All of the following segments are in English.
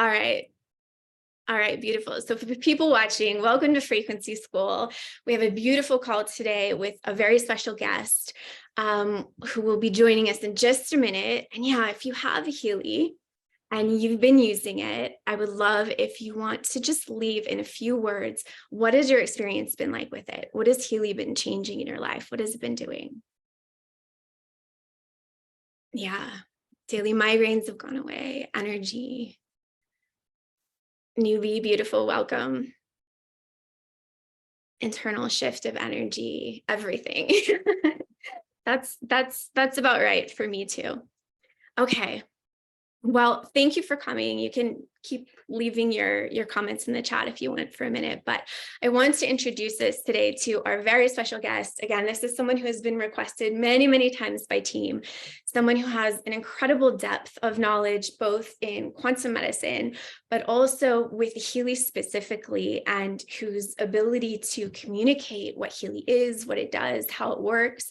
All right. All right, beautiful. So for the people watching, welcome to Frequency School. We have a beautiful call today with a very special guest who will be joining us in just a minute. And yeah, if you have a Healy and you've been using it, I would love if you want to just leave in a few words, what has your experience been like with it? What has Healy been changing in your life? What has it been doing? Yeah, daily migraines have gone away, energy, newbie, beautiful, welcome. Internal shift of energy, everything. That's about right for me too. Okay. Well, thank you for coming. You can keep leaving your comments in the chat if you want for a minute, but I want to introduce us today to our very special guest. Again, this is someone who has been requested many, many times by team, someone who has an incredible depth of knowledge, both in quantum medicine, but also with Healy specifically, and whose ability to communicate what Healy is, what it does, how it works,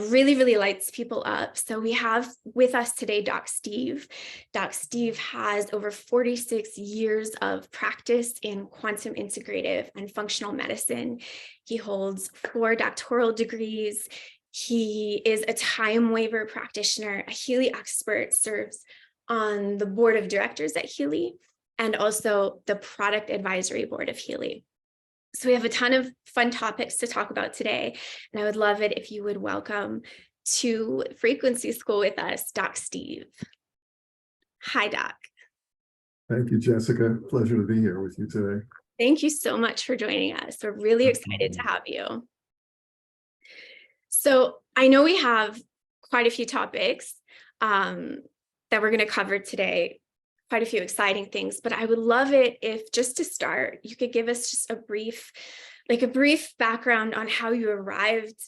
really, really lights people up. So we have with us today, Doc Steve. Doc Steve has over 46 years of practice in quantum integrative and functional medicine. He holds 4 doctoral degrees. He is a time waiver practitioner, a Healy expert, serves on the board of directors at Healy, and also the product advisory board of Healy. So we have a ton of fun topics to talk about today, and I would love it if you would welcome to Frequency School with us, Doc Steve. Hi, Doc. Thank you, Jessica. Pleasure to be here with you today. Thank you so much for joining us. We're really excited to have you. So I know we have quite a few topics that we're going to cover today, quite a few exciting things, but I would love it if, just to start, you could give us just a brief background on how you arrived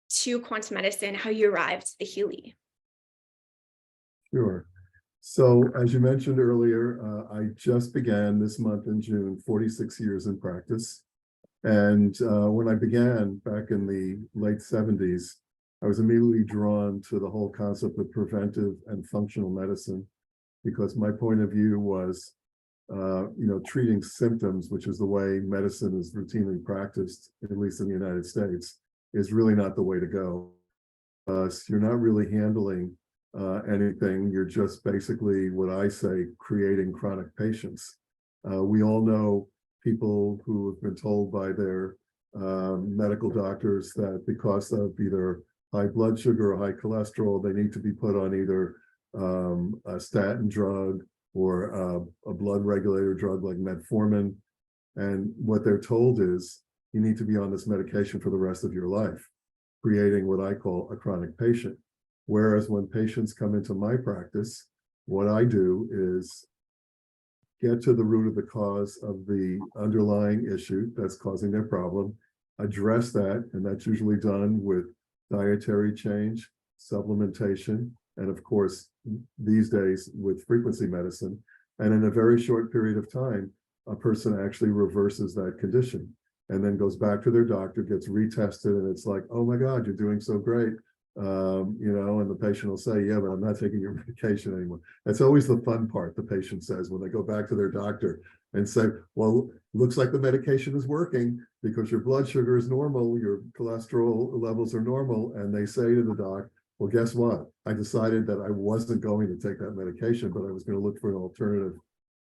to quantum medicine, how you arrived to the Healy. Sure. So as you mentioned earlier, I just began this month in June, 46 years in practice. And when I began back in the late 70s, I was immediately drawn to the whole concept of preventive and functional medicine, because my point of view was, treating symptoms, which is the way medicine is routinely practiced, at least in the United States, is really not the way to go. You're not really handling anything. You're just basically, what I say, creating chronic patients. We all know people who have been told by their medical doctors that because of either high blood sugar or high cholesterol, they need to be put on either a statin drug or a blood regulator drug like metformin. And what they're told is, you need to be on this medication for the rest of your life, creating what I call a chronic patient. Whereas when patients come into my practice, what I do is get to the root of the cause of the underlying issue that's causing their problem, address that, and that's usually done with dietary change, supplementation, and of course, these days with frequency medicine. And in a very short period of time, a person actually reverses that condition and then goes back to their doctor, gets retested, and it's like, oh my God, you're doing so great. And the patient will say, yeah, but I'm not taking your medication anymore. That's always the fun part, the patient says, when they go back to their doctor and say, well, looks like the medication is working because your blood sugar is normal, your cholesterol levels are normal. And they say to the doc, well, guess what? I decided that I wasn't going to take that medication, but I was going to look for an alternative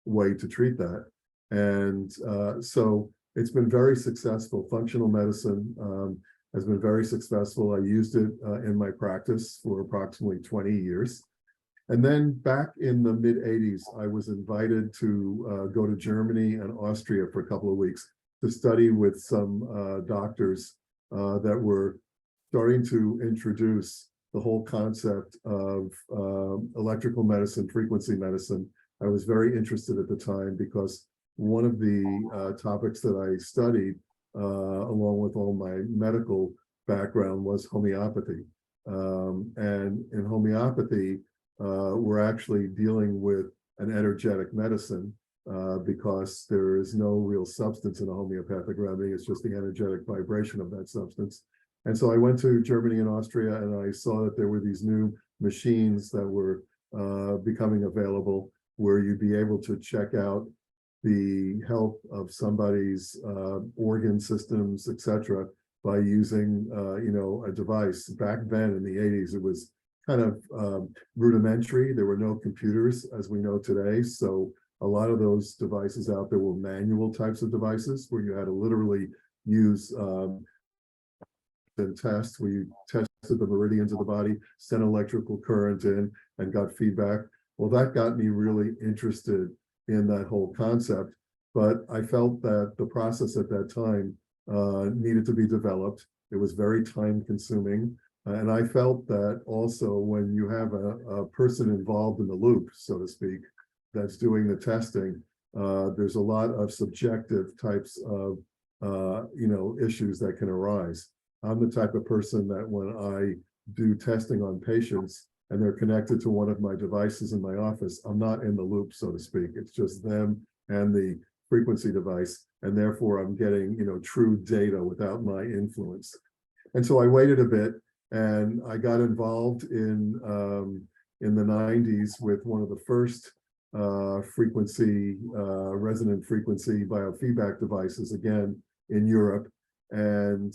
way to treat that. And so it's been very successful. Functional medicine has been very successful. I used it in my practice for approximately 20 years. And then back in the mid 80s, I was invited to go to Germany and Austria for a couple of weeks to study with some doctors that were starting to introduce the whole concept of electrical medicine, frequency medicine. I was very interested at the time because one of the topics that I studied, along with all my medical background, was homeopathy. And in homeopathy, we're actually dealing with an energetic medicine because there is no real substance in a homeopathic remedy. It's just the energetic vibration of that substance. And so I went to Germany and Austria, and I saw that there were these new machines that were becoming available. where you'd be able to check out the health of somebody's organ systems, etc., by using a device. Back then in the 80s, it was kind of rudimentary. There were no computers as we know today. So a lot of those devices out there were manual types of devices where you had to literally use and test, where you tested the meridians of the body, sent electrical current in, and got feedback. Well, that got me really interested in that whole concept. But I felt that the process at that time needed to be developed. It was very time consuming. And I felt that also when you have a person involved in the loop, so to speak, that's doing the testing, there's a lot of subjective types of issues that can arise. I'm the type of person that when I do testing on patients and they're connected to one of my devices in my office, I'm not in the loop, so to speak. It's just them and the frequency device, and therefore I'm getting true data without my influence. And so I waited a bit, and I got involved in the 90s with one of the first resonant frequency biofeedback devices, again in Europe. And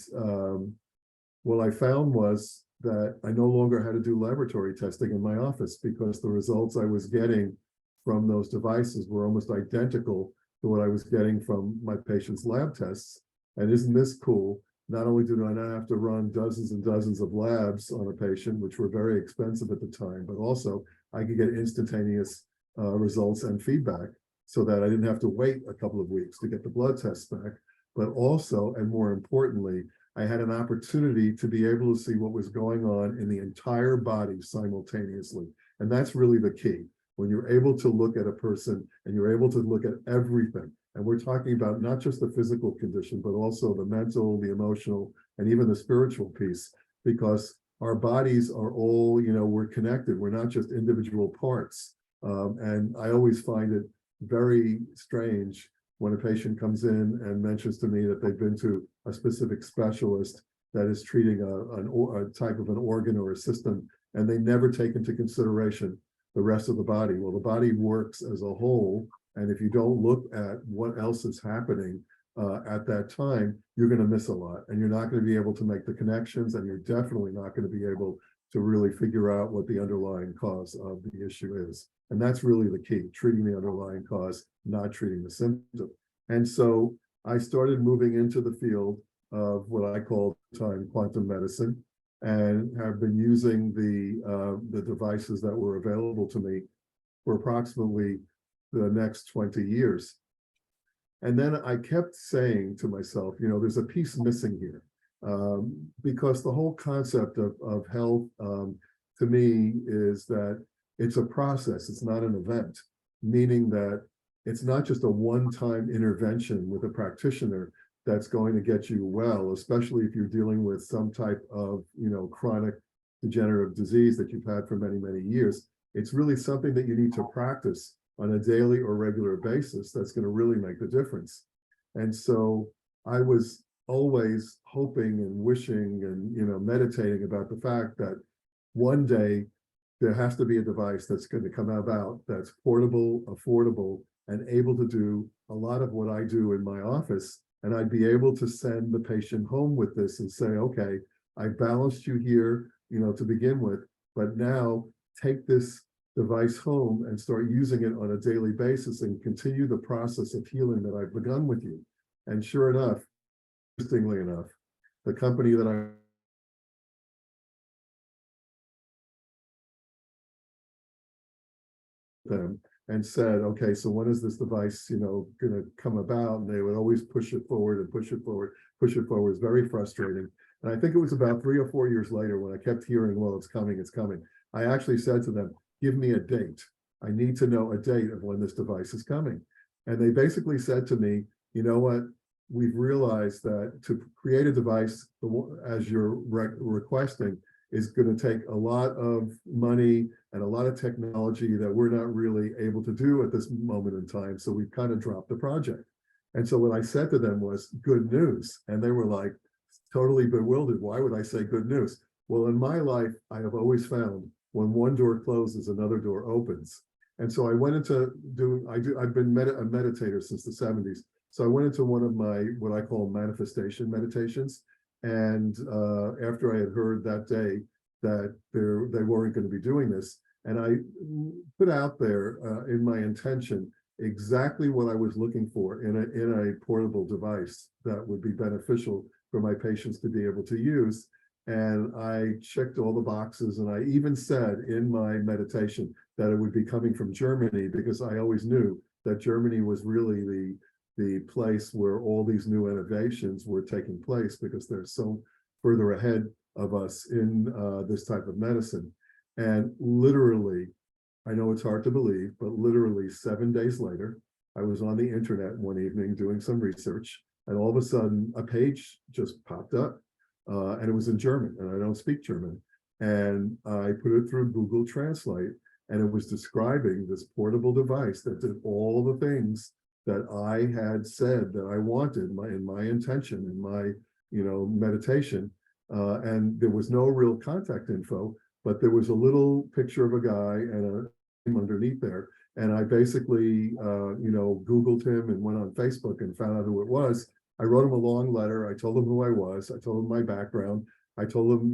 what I found was that I no longer had to do laboratory testing in my office, because the results I was getting from those devices were almost identical to what I was getting from my patients' lab tests. And isn't this cool? Not only do I not have to run dozens and dozens of labs on a patient, which were very expensive at the time, but also I could get instantaneous results and feedback, so that I didn't have to wait a couple of weeks to get the blood tests back. But also, and more importantly, I had an opportunity to be able to see what was going on in the entire body simultaneously. And that's really the key. When you're able to look at a person and you're able to look at everything, and we're talking about not just the physical condition, but also the mental, the emotional, and even the spiritual piece, because our bodies are all, we're connected. We're not just individual parts. And I always find it very strange when a patient comes in and mentions to me that they've been to a specific specialist that is treating a type of an organ or a system, and they never take into consideration the rest of the body. Well, the body works as a whole, and if you don't look at what else is happening at that time, you're going to miss a lot, and you're not going to be able to make the connections, and you're definitely not going to be able to really figure out what the underlying cause of the issue is. And that's really the key, treating the underlying cause, not treating the symptom. And so I started moving into the field of what I call quantum medicine, and have been using the devices that were available to me for approximately the next 20 years. And then I kept saying to myself, there's a piece missing here, because the whole concept of health to me is that it's a process, it's not an event, meaning that it's not just a one-time intervention with a practitioner that's going to get you well, especially if you're dealing with some type of, chronic degenerative disease that you've had for many, many years. It's really something that you need to practice on a daily or regular basis that's going to really make the difference. And so I was always hoping and wishing and, meditating about the fact that one day there has to be a device that's going to come about that's portable, affordable, and able to do a lot of what I do in my office. And I'd be able to send the patient home with this and say, okay, I balanced you here, to begin with, but now take this device home and start using it on a daily basis and continue the process of healing that I've begun with you. And sure enough, interestingly enough, the company that I them and said, okay, so when is this device, going to come about? And they would always push it forward and push it forward, push it forward. It's very frustrating. And I think it was about 3 or 4 years later when I kept hearing, well, it's coming, it's coming. I actually said to them, give me a date. I need to know a date of when this device is coming. And they basically said to me, you know what? We've realized that to create a device as you're requesting is going to take a lot of money and a lot of technology that we're not really able to do at this moment in time. So we've kind of dropped the project. And so what I said to them was good news. And they were like totally bewildered. Why would I say good news? Well, in my life, I have always found when one door closes, another door opens. And so I went into I've been a meditator since the 70s. So I went into one of my, what I call manifestation meditations. And after I had heard that day that they weren't going to be doing this, and I put out there in my intention exactly what I was looking for in a portable device that would be beneficial for my patients to be able to use. And I checked all the boxes, and I even said in my meditation that it would be coming from Germany, because I always knew that Germany was really the place where all these new innovations were taking place, because they're so further ahead of us in this type of medicine. And literally, I know it's hard to believe, but literally 7 days later, I was on the internet one evening doing some research, and all of a sudden a page just popped up, and it was in German, and I don't speak German. And I put it through Google Translate, and it was describing this portable device that did all the things that I had said that I wanted in my intention, in my meditation. And there was no real contact info, but there was a little picture of a guy and a name underneath there. And I basically, Googled him and went on Facebook and found out who it was. I wrote him a long letter. I told him who I was. I told him my background. I told him,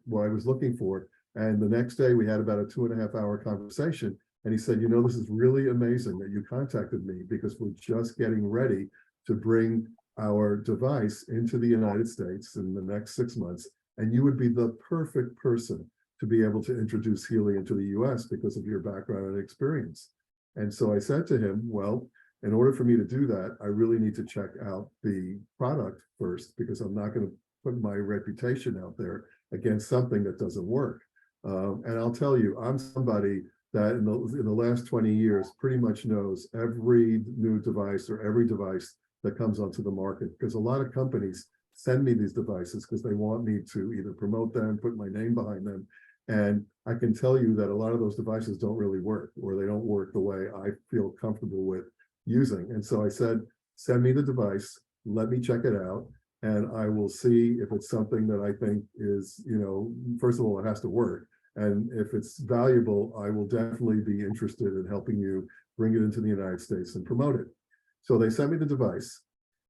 what I was looking for. And the next day we had about a 2.5-hour conversation. And he said, this is really amazing that you contacted me, because we're just getting ready to bring our device into the United States in the next 6 months. And you would be the perfect person to be able to introduce Healy into the US because of your background and experience. And so I said to him, well, in order for me to do that, I really need to check out the product first, because I'm not going to put my reputation out there against something that doesn't work. And I'll tell you, I'm somebody that in the last 20 years pretty much knows every new device or every device that comes onto the market, because a lot of companies send me these devices because they want me to either promote them, put my name behind them. And I can tell you that a lot of those devices don't really work, or they don't work the way I feel comfortable with using. And so I said, send me the device, let me check it out, and I will see if it's something that I think is, first of all, it has to work. And if it's valuable, I will definitely be interested in helping you bring it into the United States and promote it. So they sent me the device.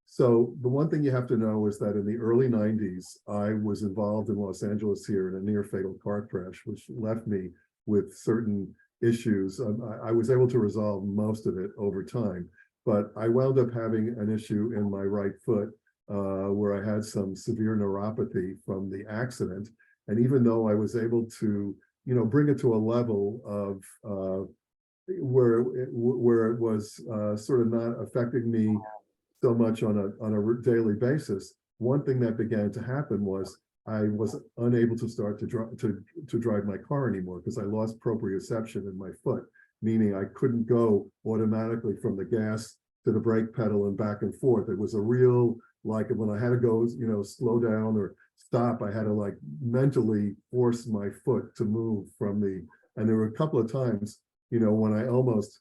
So the one thing you have to know is that in the early 90s, I was involved in Los Angeles here in a near fatal car crash, which left me with certain issues. I was able to resolve most of it over time, but I wound up having an issue in my right foot where I had some severe neuropathy from the accident. And even though I was able to, bring it to a level of where it was sort of not affecting me so much on a daily basis, one thing that began to happen was I was unable to start to drive my car anymore, because I lost proprioception in my foot, meaning I couldn't go automatically from the gas to the brake pedal and back and forth. It was a real, like when I had to go, slow down or stop, I had to like mentally force my foot to move from and there were a couple of times, when I almost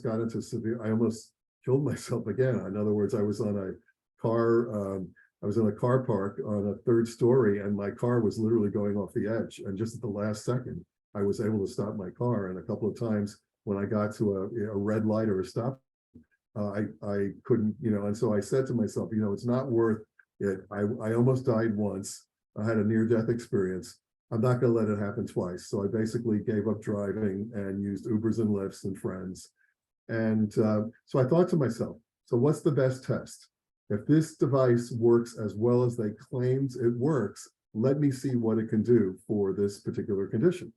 got into I almost killed myself again. In other words, I was on a car, I was in a car park on a 3rd story, and my car was literally going off the edge. And just at the last second, I was able to stop my car. And a couple of times when I got to a red light or a stop, I couldn't, and so I said to myself, it's not worth it. I almost died once. I had a near-death experience. I'm not going to let it happen twice. So I basically gave up driving and used Ubers and Lyfts and friends. And so I thought to myself, so what's the best test? If this device works as well as they claimed it works, let me see what it can do for this particular condition.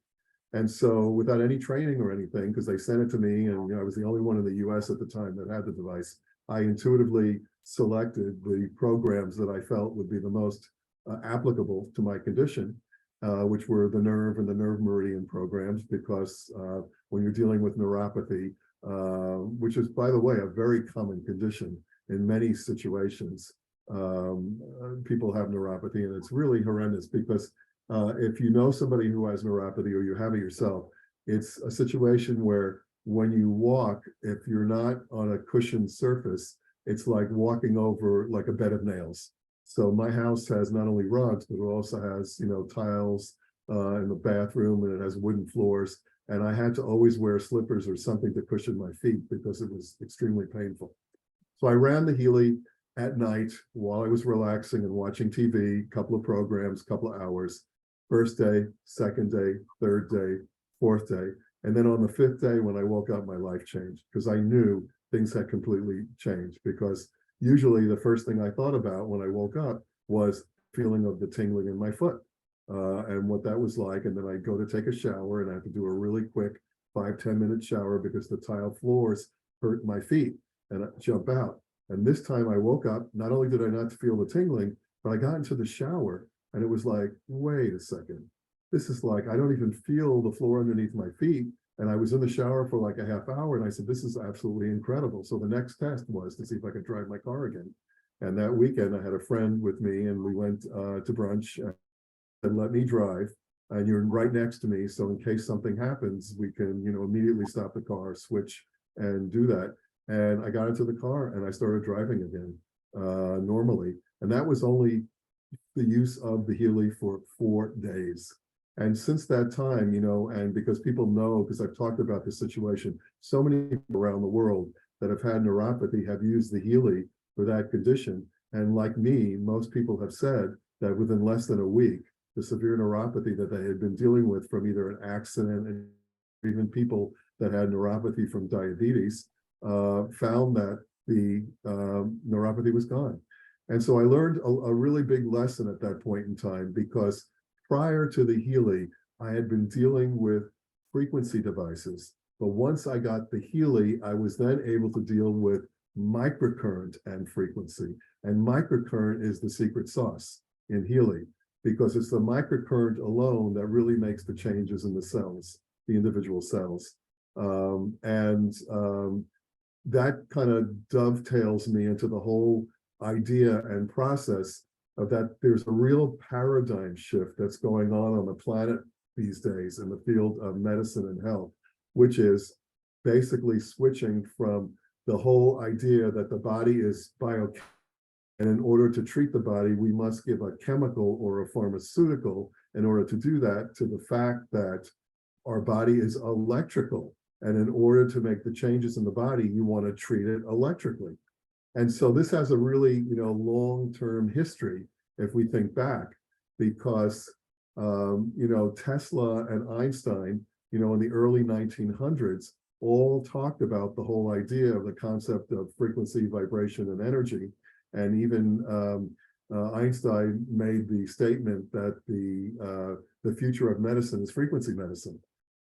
And so without any training or anything, because they sent it to me, and I was the only one in the US at the time that had the device, I intuitively selected the programs that I felt would be the most applicable to my condition, which were the nerve and the nerve meridian programs, because when you're dealing with neuropathy, which is, by the way, a very common condition in many situations, people have neuropathy, and it's really horrendous, because if you know somebody who has neuropathy or you have it yourself, it's a situation where when you walk, if you're not on a cushioned surface, it's like walking over like a bed of nails. So my house has not only rugs, but it also has, tiles in the bathroom, and it has wooden floors. and I had to always wear slippers or something to cushion my feet because it was extremely painful. So I ran the Healy at night while I was relaxing and watching TV, couple of programs, couple of hours. First day, second day, third day, fourth day. And then on the fifth day, when I woke up, my life changed because I knew things had completely changed. Because usually the first thing I thought about when I woke up was feeling of the tingling in my foot and what that was like. And then I'd go to take a shower and I had to do a really quick 5-10 minute shower because the tile floors hurt my feet and I'd jump out. And this time I woke up, not only did I not feel the tingling, but I got into the shower and it was like, wait a second. This is like, I don't even feel the floor underneath my feet. And I was in the shower for like a half hour and I said, this is absolutely incredible. So the next test was to see if I could drive my car again. And that weekend I had a friend with me and we went to brunch and let me drive. And you're right next to me. So in case something happens, we can, immediately stop the car, switch and do that. And I got into the car and I started driving again normally. And that was only the use of the Healy for 4 days. And since that time, and because people know, because I've talked about this situation, so many people around the world that have had neuropathy have used the Healy for that condition. And like me, most people have said that within less than a week, the severe neuropathy that they had been dealing with from either an accident and even people that had neuropathy from diabetes found that the neuropathy was gone. And so I learned a really big lesson at that point in time, because prior to the Healy, I had been dealing with frequency devices. But once I got the Healy, I was then able to deal with microcurrent and frequency. And microcurrent is the secret sauce in Healy, because it's the microcurrent alone that really makes the changes in the cells, the individual cells. That kind of dovetails me into the whole idea and process of that there's a real paradigm shift that's going on the planet these days in the field of medicine and health, which is basically switching from the whole idea that the body is biochemical, and in order to treat the body, we must give a chemical or a pharmaceutical in order to do that, to the fact that our body is electrical. And in order to make the changes in the body, you want to treat it electrically. And so this has a really, long-term history if we think back, because, Tesla and Einstein, in the early 1900s, all talked about the whole idea of the concept of frequency, vibration, and energy. And even Einstein made the statement that the future of medicine is frequency medicine.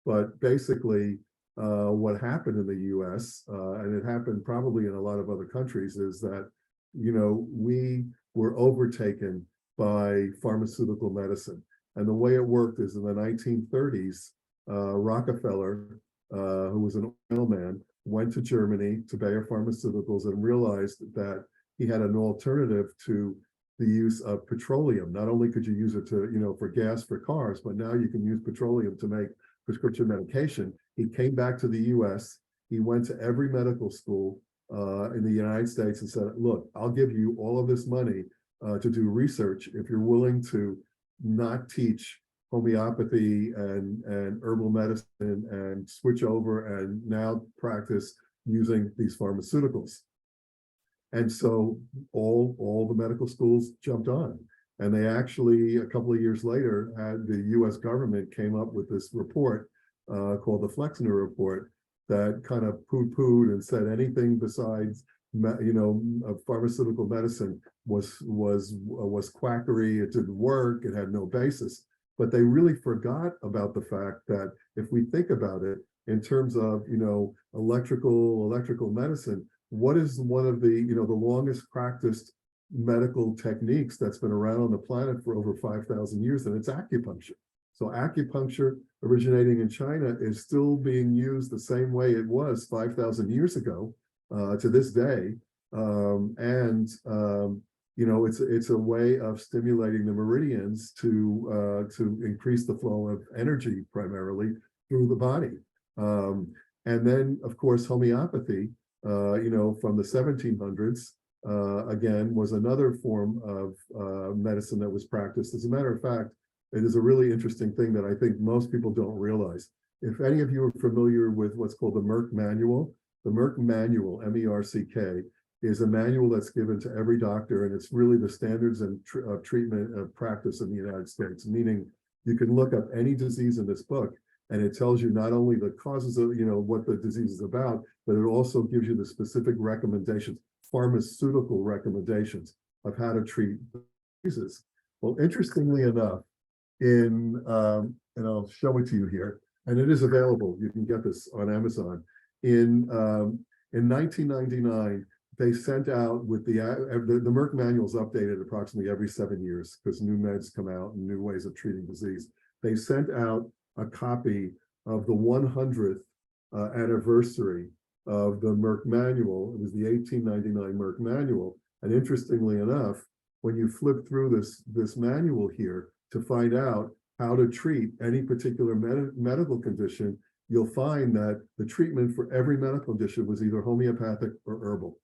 But basically, what happened in the US, and it happened probably in a lot of other countries, is that, we were overtaken by pharmaceutical medicine. And the way it worked is in the 1930s, Rockefeller, who was an oil man, went to Germany to Bayer Pharmaceuticals and realized that he had an alternative to the use of petroleum. Not only could you use it to, for gas for cars, but now you can use petroleum to make prescription medication. He came back to the US. He went to every medical school in the United States and said, look, I'll give you all of this money to do research if you're willing to not teach homeopathy and herbal medicine and switch over and now practice using these pharmaceuticals. And so all the medical schools jumped on. And they actually, a couple of years later, had the US government came up with this report called the Flexner Report that kind of poo-pooed and said anything besides, pharmaceutical medicine was quackery. It didn't work. It had no basis. But they really forgot about the fact that if we think about it in terms of, electrical medicine, what is one of the, the longest practiced medical techniques that's been around on the planet for over 5,000 years, and it's acupuncture. So acupuncture, originating in China, is still being used the same way it was 5,000 years ago to this day. It's a way of stimulating the meridians to increase the flow of energy primarily through the body. And then, of course, homeopathy, from the 1700s, again, was another form of medicine that was practiced. As a matter of fact, it is a really interesting thing that I think most people don't realize. if any of you are familiar with what's called the Merck Manual, the Merck Manual, MERCK, is a manual that's given to every doctor, and it's really the standards and treatment of practice in the United States, meaning you can look up any disease in this book, and it tells you not only the causes of, what the disease is about, but it also gives you the specific recommendations, pharmaceutical recommendations of how to treat diseases. Well, interestingly enough, and I'll show it to you here, and it is available. You can get this on Amazon. In 1999, they sent out with the Merck manuals updated approximately every 7 years because new meds come out and new ways of treating disease. They sent out a copy of the 100th anniversary of the Merck manual. It was the 1899 Merck manual. And interestingly enough, when you flip through this manual here to find out how to treat any particular medical condition, you'll find that the treatment for every medical condition was either homeopathic or herbal.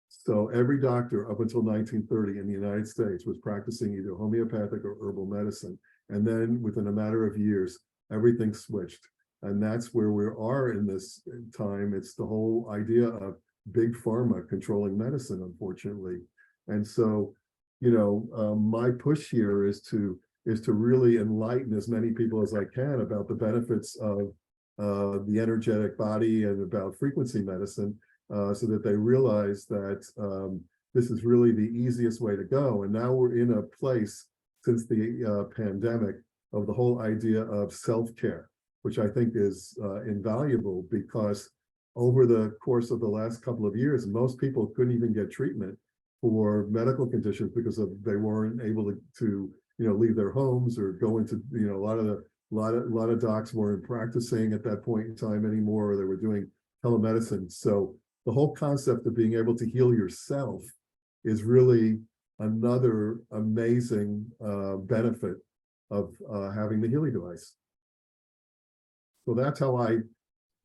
So every doctor up until 1930 in the United States was practicing either homeopathic or herbal medicine. And then within a matter of years, everything switched. And that's where we are in this time. It's the whole idea of big pharma controlling medicine, unfortunately. And so, my push here is to really enlighten as many people as I can about the benefits of the energetic body and about frequency medicine, so that they realize that this is really the easiest way to go. And now we're in a place since the pandemic of the whole idea of self-care, which I think is invaluable, because over the course of the last couple of years, most people couldn't even get treatment for medical conditions because they weren't able to leave their homes or go into, a lot of docs weren't practicing at that point in time anymore, or they were doing telemedicine. So the whole concept of being able to heal yourself is really another amazing benefit of having the Healy device. So that's how I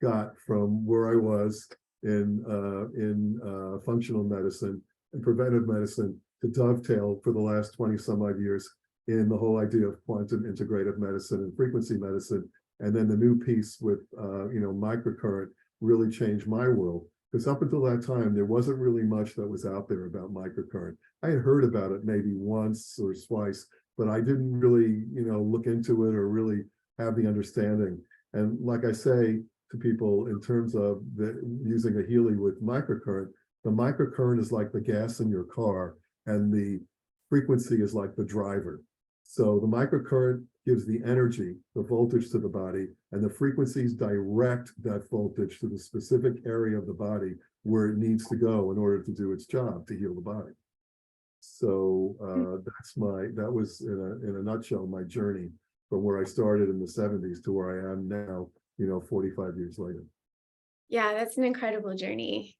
got from where I was in functional medicine and preventive medicine to dovetail for the last 20 some odd years in the whole idea of quantum integrative medicine and frequency medicine. And then the new piece with microcurrent really changed my world, because up until that time there wasn't really much that was out there about microcurrent. I had heard about it maybe once or twice, but I didn't really look into it or really have the understanding. And like I say to people, in terms of using a Healy with microcurrent, the microcurrent is like the gas in your car, and the frequency is like the driver. So the microcurrent gives the energy, the voltage to the body, and the frequencies direct that voltage to the specific area of the body where it needs to go in order to do its job to heal the body. So that was in a nutshell my journey from where I started in the 70s to where I am now, 45 years later. Yeah, that's an incredible journey.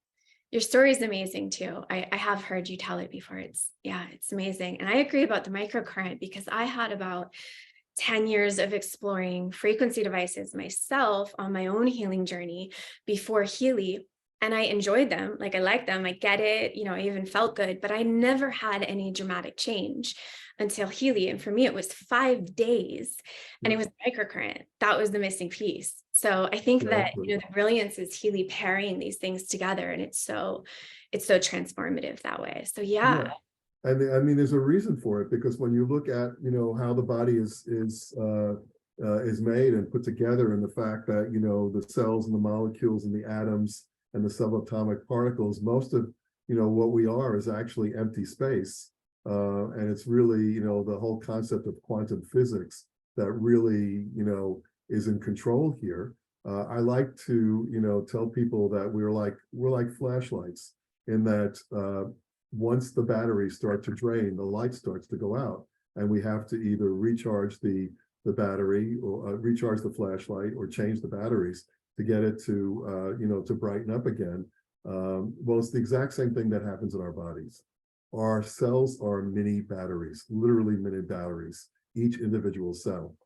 Your story is amazing too. I have heard you tell it before. It's amazing. And I agree about the microcurrent, because I had about 10 years of exploring frequency devices myself on my own healing journey before Healy. And I enjoyed them. Like, I like them. I get it. I even felt good, but I never had any dramatic change until Healy. And for me, it was 5 days, and it was microcurrent. That was the missing piece. So I think that, the brilliance is Healy pairing these things together. And it's so transformative that way. So yeah. And I mean, there's a reason for it, because when you look at, how the body is made and put together, and the fact that, the cells and the molecules and the atoms and the subatomic particles, most of, what we are is actually empty space. And it's really, the whole concept of quantum physics that really, is in control here. I like to, tell people that we're like flashlights, in that once the batteries start to drain, the light starts to go out, and we have to either recharge the battery, or recharge the flashlight, or change the batteries to get it to to brighten up again. Well, it's the exact same thing that happens in our bodies. Our cells are mini batteries, literally mini batteries, each individual cell.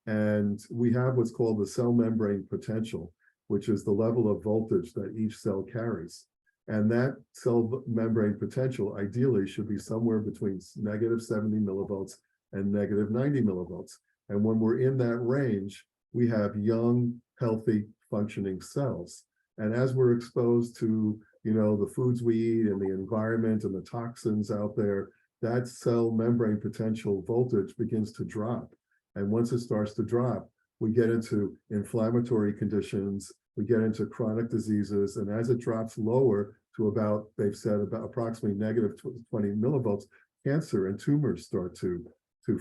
And we have what's called the cell membrane potential, which is the level of voltage that each cell carries. And that cell membrane potential ideally should be somewhere between negative 70 millivolts and negative 90 millivolts. And when we're in that range, we have young, healthy functioning cells. And as we're exposed to, the foods we eat and the environment and the toxins out there, that cell membrane potential voltage begins to drop. And once it starts to drop, we get into inflammatory conditions, we get into chronic diseases, and as it drops lower to about, they've said about approximately negative 20 millivolts, cancer and tumors start to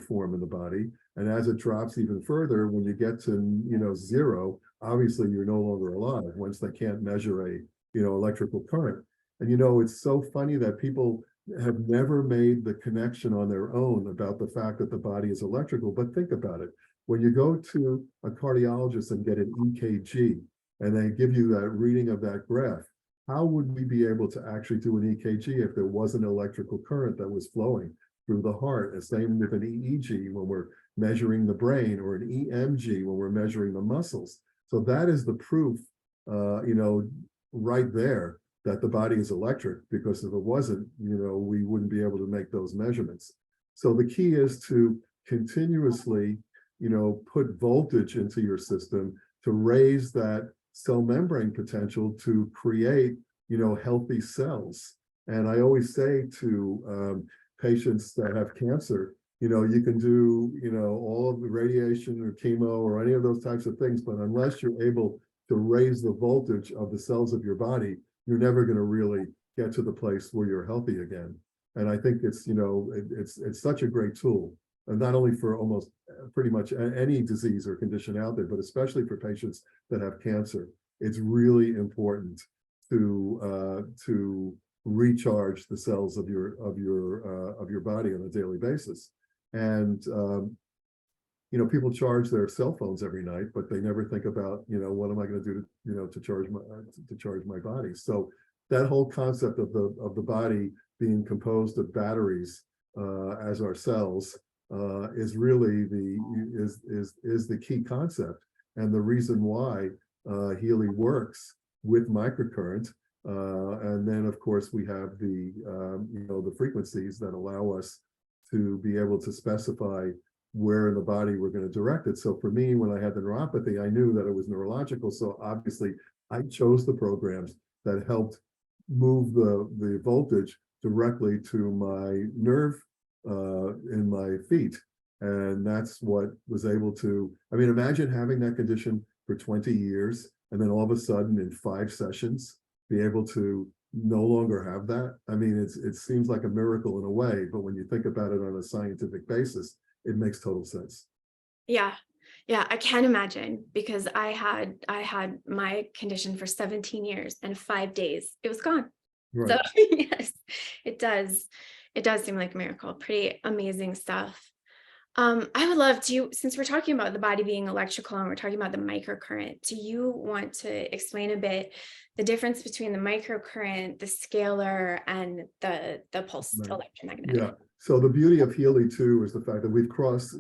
form in the body. And as it drops even further, when you get to, zero, obviously you're no longer alive once they can't measure a, electrical current. And, it's so funny that people have never made the connection on their own about the fact that the body is electrical. But think about it. When you go to a cardiologist and get an EKG and they give you that reading of that graph, how would we be able to actually do an EKG if there wasn't an electrical current that was flowing through the heart? The same with an EEG when we're measuring the brain, or an EMG when we're measuring the muscles. So that is the proof, right there, that the body is electric, because if it wasn't, we wouldn't be able to make those measurements. So the key is to continuously, put voltage into your system to raise that cell membrane potential to create, healthy cells. And I always say to patients that have cancer, you can do, all of the radiation or chemo or any of those types of things, but unless you're able to raise the voltage of the cells of your body, you're never going to really get to the place where you're healthy again. And I think it's, it's such a great tool, and not only for almost pretty much any disease or condition out there, but especially for patients that have cancer. It's really important to recharge the cells of your body on a daily basis. And people charge their cell phones every night, but they never think about, what am I going to do to charge my body? So that whole concept of the body being composed of batteries as our cells is really the key concept, and the reason why Healy works with microcurrent. And then of course we have the frequencies that allow us to be able to specify where in the body we're going to direct it. So for me, when I had the neuropathy, I knew that it was neurological. So obviously I chose the programs that helped move the voltage directly to my nerve in my feet. And that's what was able to, imagine having that condition for 20 years and then all of a sudden in 5 sessions be able to no longer have that. It seems like a miracle in a way, but when you think about it on a scientific basis, it makes total sense. Yeah. Yeah, I can imagine, because I had my condition for 17 years, and 5 days it was gone. Right. So yes, it does seem like a miracle. Pretty amazing stuff. I would love to, since we're talking about the body being electrical and we're talking about the microcurrent, do you want to explain a bit the difference between the microcurrent, the scalar, and the pulse Right. electromagnetic? Yeah. So the beauty of Healy too is the fact that we've crossed,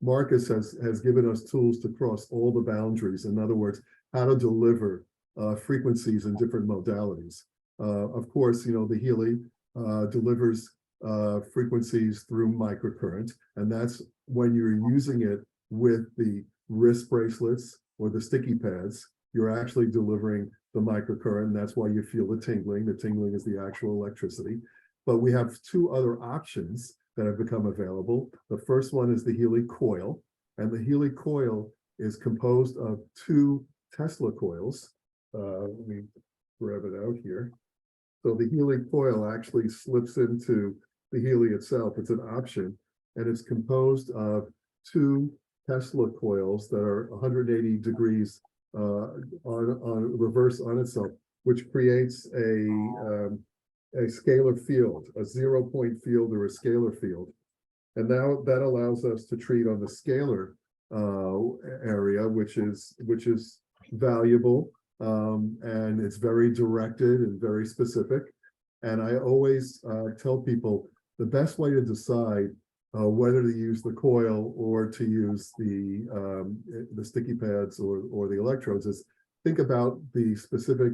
Marcus has given us tools to cross all the boundaries. In other words, how to deliver frequencies in different modalities. Of course, the Healy delivers frequencies through microcurrent, and that's when you're using it with the wrist bracelets or the sticky pads, you're actually delivering the microcurrent, and that's why you feel the tingling. The tingling is the actual electricity. But we have 2 other options that have become available. The first one is the Healy coil, and the Healy coil is composed of 2 Tesla coils. Let me grab it out here. So the Healy coil actually slips into the Healy itself. It's an option, and it's composed of 2 Tesla coils that are 180 degrees on reverse on itself, which creates a scalar field, a 0-point field or a scalar field. And now that allows us to treat on the scalar area, which is valuable, and it's very directed and very specific. And I always tell people the best way to decide whether to use the coil or to use the sticky pads or the electrodes is think about the specific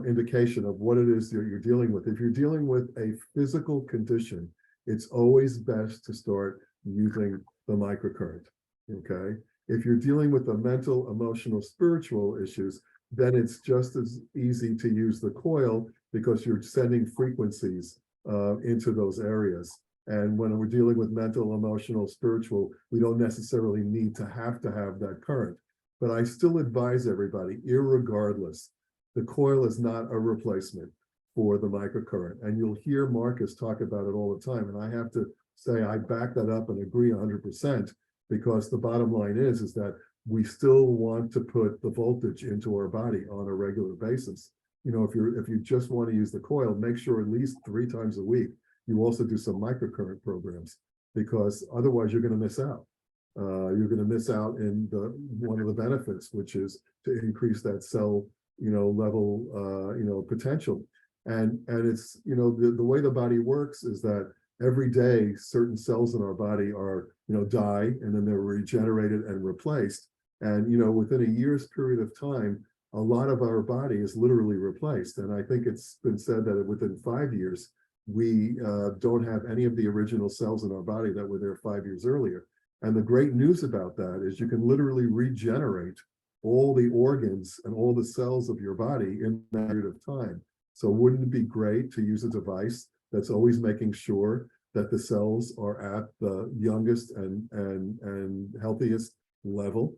indication of what it is that you're dealing with. If you're dealing with a physical condition, it's always best to start using the microcurrent. Okay. If you're dealing with the mental, emotional, spiritual issues, then it's just as easy to use the coil because you're sending frequencies into those areas. And when we're dealing with mental, emotional, spiritual, we don't necessarily need to have that current. But I still advise everybody, irregardless, the coil is not a replacement for the microcurrent. And you'll hear Marcus talk about it all the time. And I have to say, I back that up and agree 100%, because the bottom line is that we still want to put the voltage into our body on a regular basis. You know, if you just want to use the coil, make sure at least 3 times a week you also do some microcurrent programs, because otherwise you're going to miss out. You're going to miss out in one of the benefits, which is to increase that cell, level, potential. And it's, the way the body works is that every day certain cells in our body are, die, and then they're regenerated and replaced. And, within a year's period of time, a lot of our body is literally replaced. And I think it's been said that within 5 years, we don't have any of the original cells in our body that were there 5 years earlier. And the great news about that is you can literally regenerate all the organs and all the cells of your body in that period of time. So wouldn't it be great to use a device that's always making sure that the cells are at the youngest and healthiest level?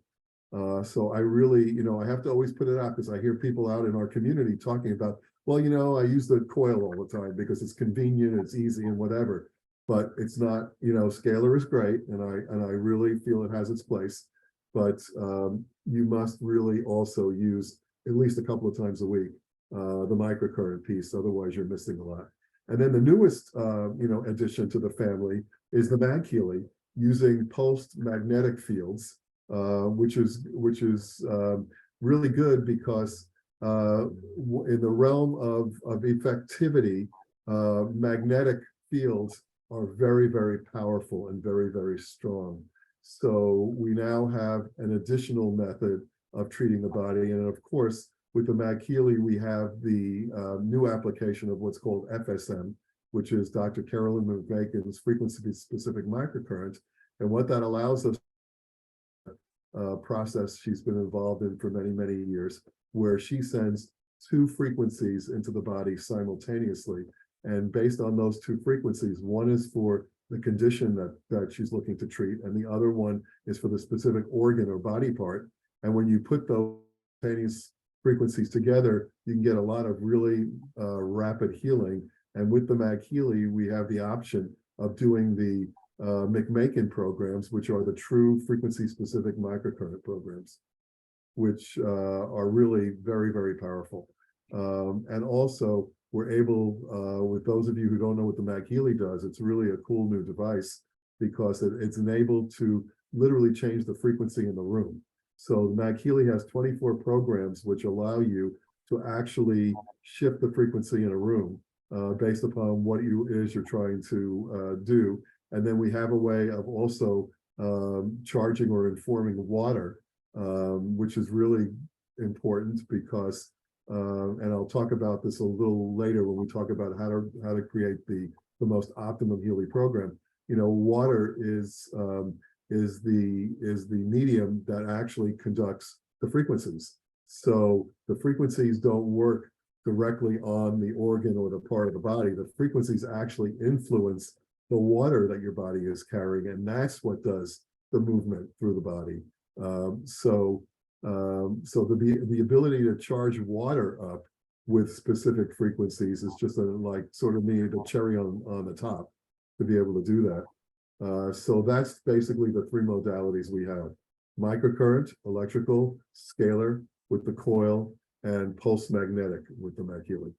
So I really, I have to always put it out, because I hear people out in our community talking about, well, I use the coil all the time because it's convenient, it's easy, and whatever. But it's not, scalar is great, and I really feel it has its place. But you must really also use at least a couple of times a week the microcurrent piece. Otherwise, you're missing a lot. And then the newest, addition to the family is the Healy, using pulsed magnetic fields, which is really good, because in the realm of effectivity, magnetic fields are very, very powerful and very, very strong. So we now have an additional method of treating the body. And of course, with the Healy, we have the new application of what's called FSM, which is Dr. Carolyn McMakin's frequency-specific microcurrent. And what that allows us process she's been involved in for many, many years, where she sends 2 frequencies into the body simultaneously. And based on those 2 frequencies, one is for the condition that she's looking to treat, and the other one is for the specific organ or body part. And when you put those simultaneous frequencies together, you can get a lot of really rapid healing. And with the Healy, we have the option of doing the McMakin programs, which are the true frequency-specific microcurrent programs, which are really very, very powerful. And also, we're able, with those of you who don't know what the Healy does, it's really a cool new device, because it's enabled to literally change the frequency in the room. So the Healy has 24 programs which allow you to actually shift the frequency in a room based upon what it is you're trying to do. And then we have a way of also charging or informing water, which is really important, because and I'll talk about this a little later when we talk about how to create the most optimum Healy program. Water is the medium that actually conducts the frequencies. So the frequencies don't work directly on the organ or the part of the body. The frequencies actually influence the water that your body is carrying, and that's what does the movement through the body. So the ability to charge water up with specific frequencies is just sort of the cherry on the top to be able to do that. So that's basically the 3 modalities we have: microcurrent, electrical, scalar with the coil, and pulse magnetic with the Healy.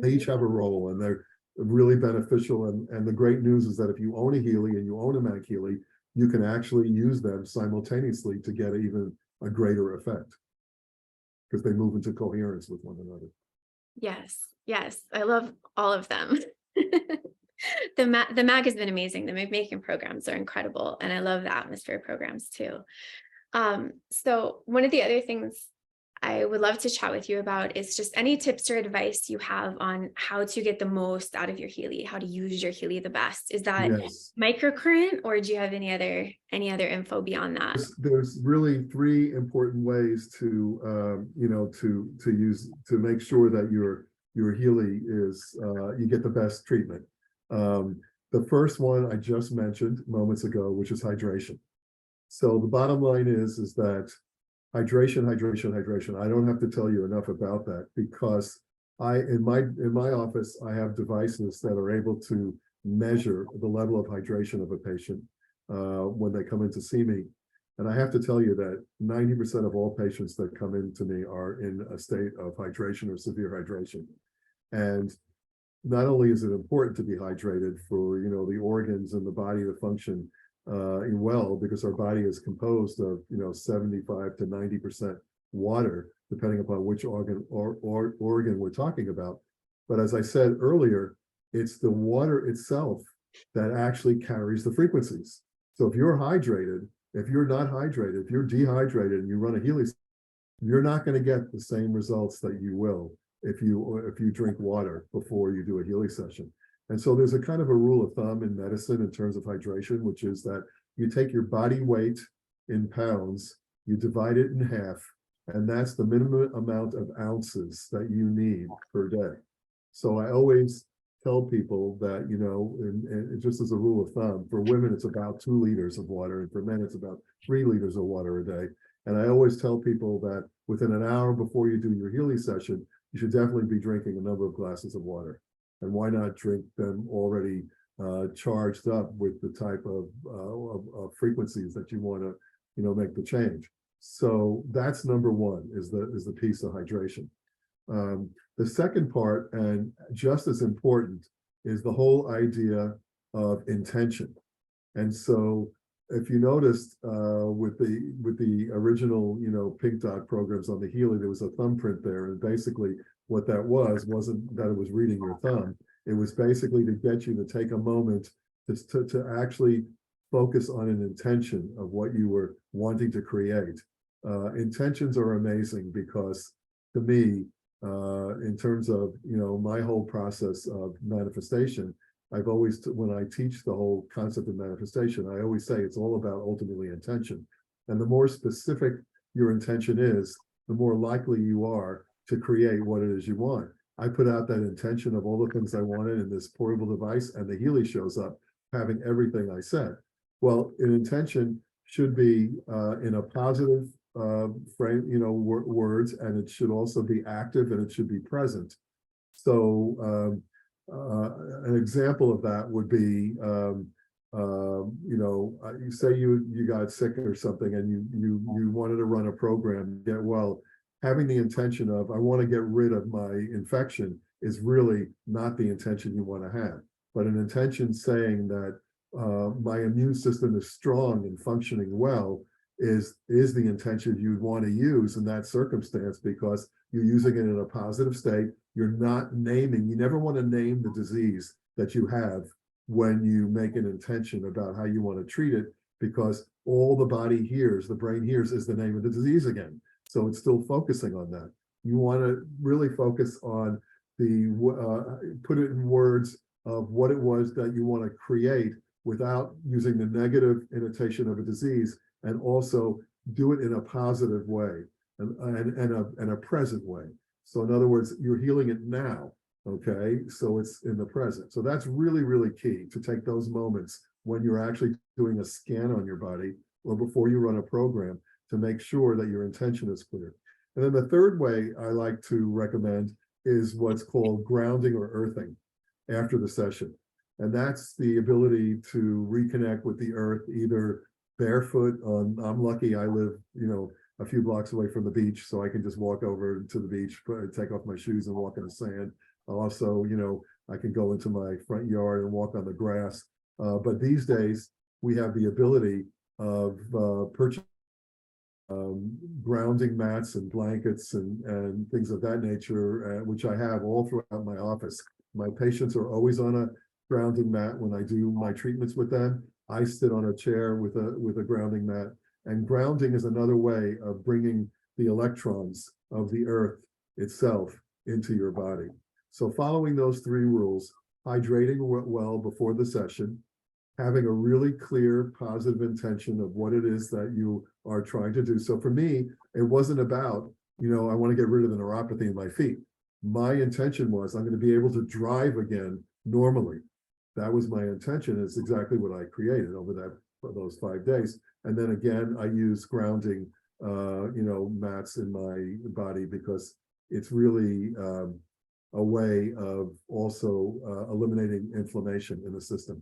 They each have a role, and they're really beneficial. And the great news is that if you own a Healy and you own a Healy, you can actually use them simultaneously to get even a greater effect, because they move into coherence with one another. Yes, I love all of them. The mag has been amazing. The McMakin programs are incredible, and I love the atmosphere programs too. So one of the other things I would love to chat with you about is just any tips or advice you have on how to get the most out of your Healy, how to use your Healy the best. Is that Yes. microcurrent, or do you have any other info beyond that? There's really three important ways to use to make sure that your Healy is you get the best treatment. The first one I just mentioned moments ago, which is hydration. So the bottom line is that hydration, hydration, hydration. I don't have to tell you enough about that, because in my office I have devices that are able to measure the level of hydration of a patient when they come in to see me. And I have to tell you that 90% of all patients that come in to me are in a state of hydration or severe hydration. And not only is it important to be hydrated for the organs and the body to function well, because our body is composed of 75 to 90% water, depending upon which organ we're talking about. But as I said earlier, it's the water itself that actually carries the frequencies. So if you're hydrated, if you're not hydrated, if you're dehydrated and you run a Healy, you're not going to get the same results that you will if you drink water before you do a Healy session. And so there's a kind of a rule of thumb in medicine in terms of hydration, which is that you take your body weight in pounds, you divide it in half, and that's the minimum amount of ounces that you need per day. So I always tell people that, and just as a rule of thumb, for women, it's about 2 liters of water, and for men, it's about 3 liters of water a day. And I always tell people that within an hour before you do your Healy session, you should definitely be drinking a number of glasses of water. And why not drink them already charged up with the type of frequencies that you want to, make the change. So that's number one, is the piece of hydration. The second part, and just as important, is the whole idea of intention. And so if you noticed with the original, pink dot programs on the Healy, there was a thumbprint there, and basically what that wasn't that it was reading your thumb. It was basically to get you to take a moment to actually focus on an intention of what you were wanting to create. Intentions are amazing, because to me, in terms of my whole process of manifestation, I've always, when I teach the whole concept of manifestation, I always say it's all about ultimately intention. And the more specific your intention is, the more likely you are to create what it is you want. I put out that intention of all the things I wanted in this portable device, and the Healy shows up having everything I said. Well, an intention should be in a positive frame, words, and it should also be active, and it should be present. So an example of that would be, you say you got sick or something, and you wanted to run a program, get well. Having the intention of, I want to get rid of my infection, is really not the intention you want to have, but an intention saying that my immune system is strong and functioning well is the intention you'd want to use in that circumstance, because you're using it in a positive state. You're not naming, you never want to name the disease that you have when you make an intention about how you want to treat it, because all the body hears, the brain hears, is the name of the disease again. So it's still focusing on that. You want to really focus on put it in words of what it was that you want to create, without using the negative annotation of a disease, and also do it in a positive way and a present way. So in other words, you're healing it now, okay? So it's in the present. So that's really, really key, to take those moments when you're actually doing a scan on your body, or before you run a program, to make sure that your intention is clear. And then the third way I like to recommend is what's called grounding or earthing after the session. And that's the ability to reconnect with the earth, either barefoot on, I'm lucky I live, a few blocks away from the beach, so I can just walk over to the beach, take off my shoes and walk in the sand. Also, I can go into my front yard and walk on the grass. But these days we have the ability of purchasing grounding mats and blankets and things of that nature, which I have all throughout my office. My patients are always on a grounding mat when I do my treatments with them. I sit on a chair with a grounding mat, and grounding is another way of bringing the electrons of the earth itself into your body. So following those 3 rules, hydrating well before the session, having a really clear positive intention of what it is that you are trying to do. So for me, it wasn't about, I want to get rid of the neuropathy in my feet. My intention was I'm going to be able to drive again normally. That was my intention. It's exactly what I created over those 5 days. And then again, I use grounding, mats in my body because it's really a way of also eliminating inflammation in the system.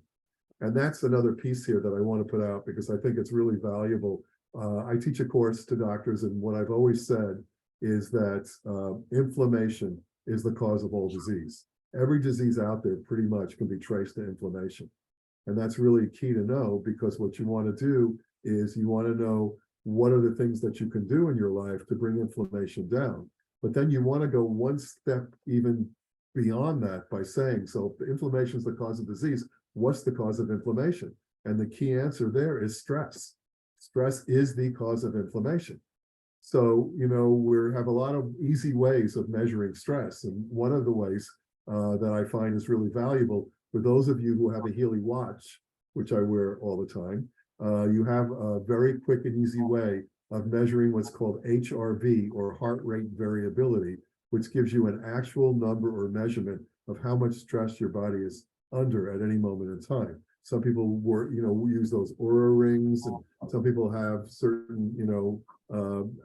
And that's another piece here that I want to put out because I think it's really valuable. I teach a course to doctors, and what I've always said is that inflammation is the cause of all disease. Every disease out there pretty much can be traced to inflammation. And that's really key to know, because what you want to do is you want to know what are the things that you can do in your life to bring inflammation down. But then you want to go one step even beyond that by saying, so if inflammation is the cause of disease, what's the cause of inflammation? And the key answer there is stress. Stress is the cause of inflammation. So, we have a lot of easy ways of measuring stress. And one of the ways that I find is really valuable for those of you who have a Healy watch, which I wear all the time, you have a very quick and easy way of measuring what's called HRV, or heart rate variability, which gives you an actual number or measurement of how much stress your body is under at any moment in time. Some people use those Oura rings, and some people have certain,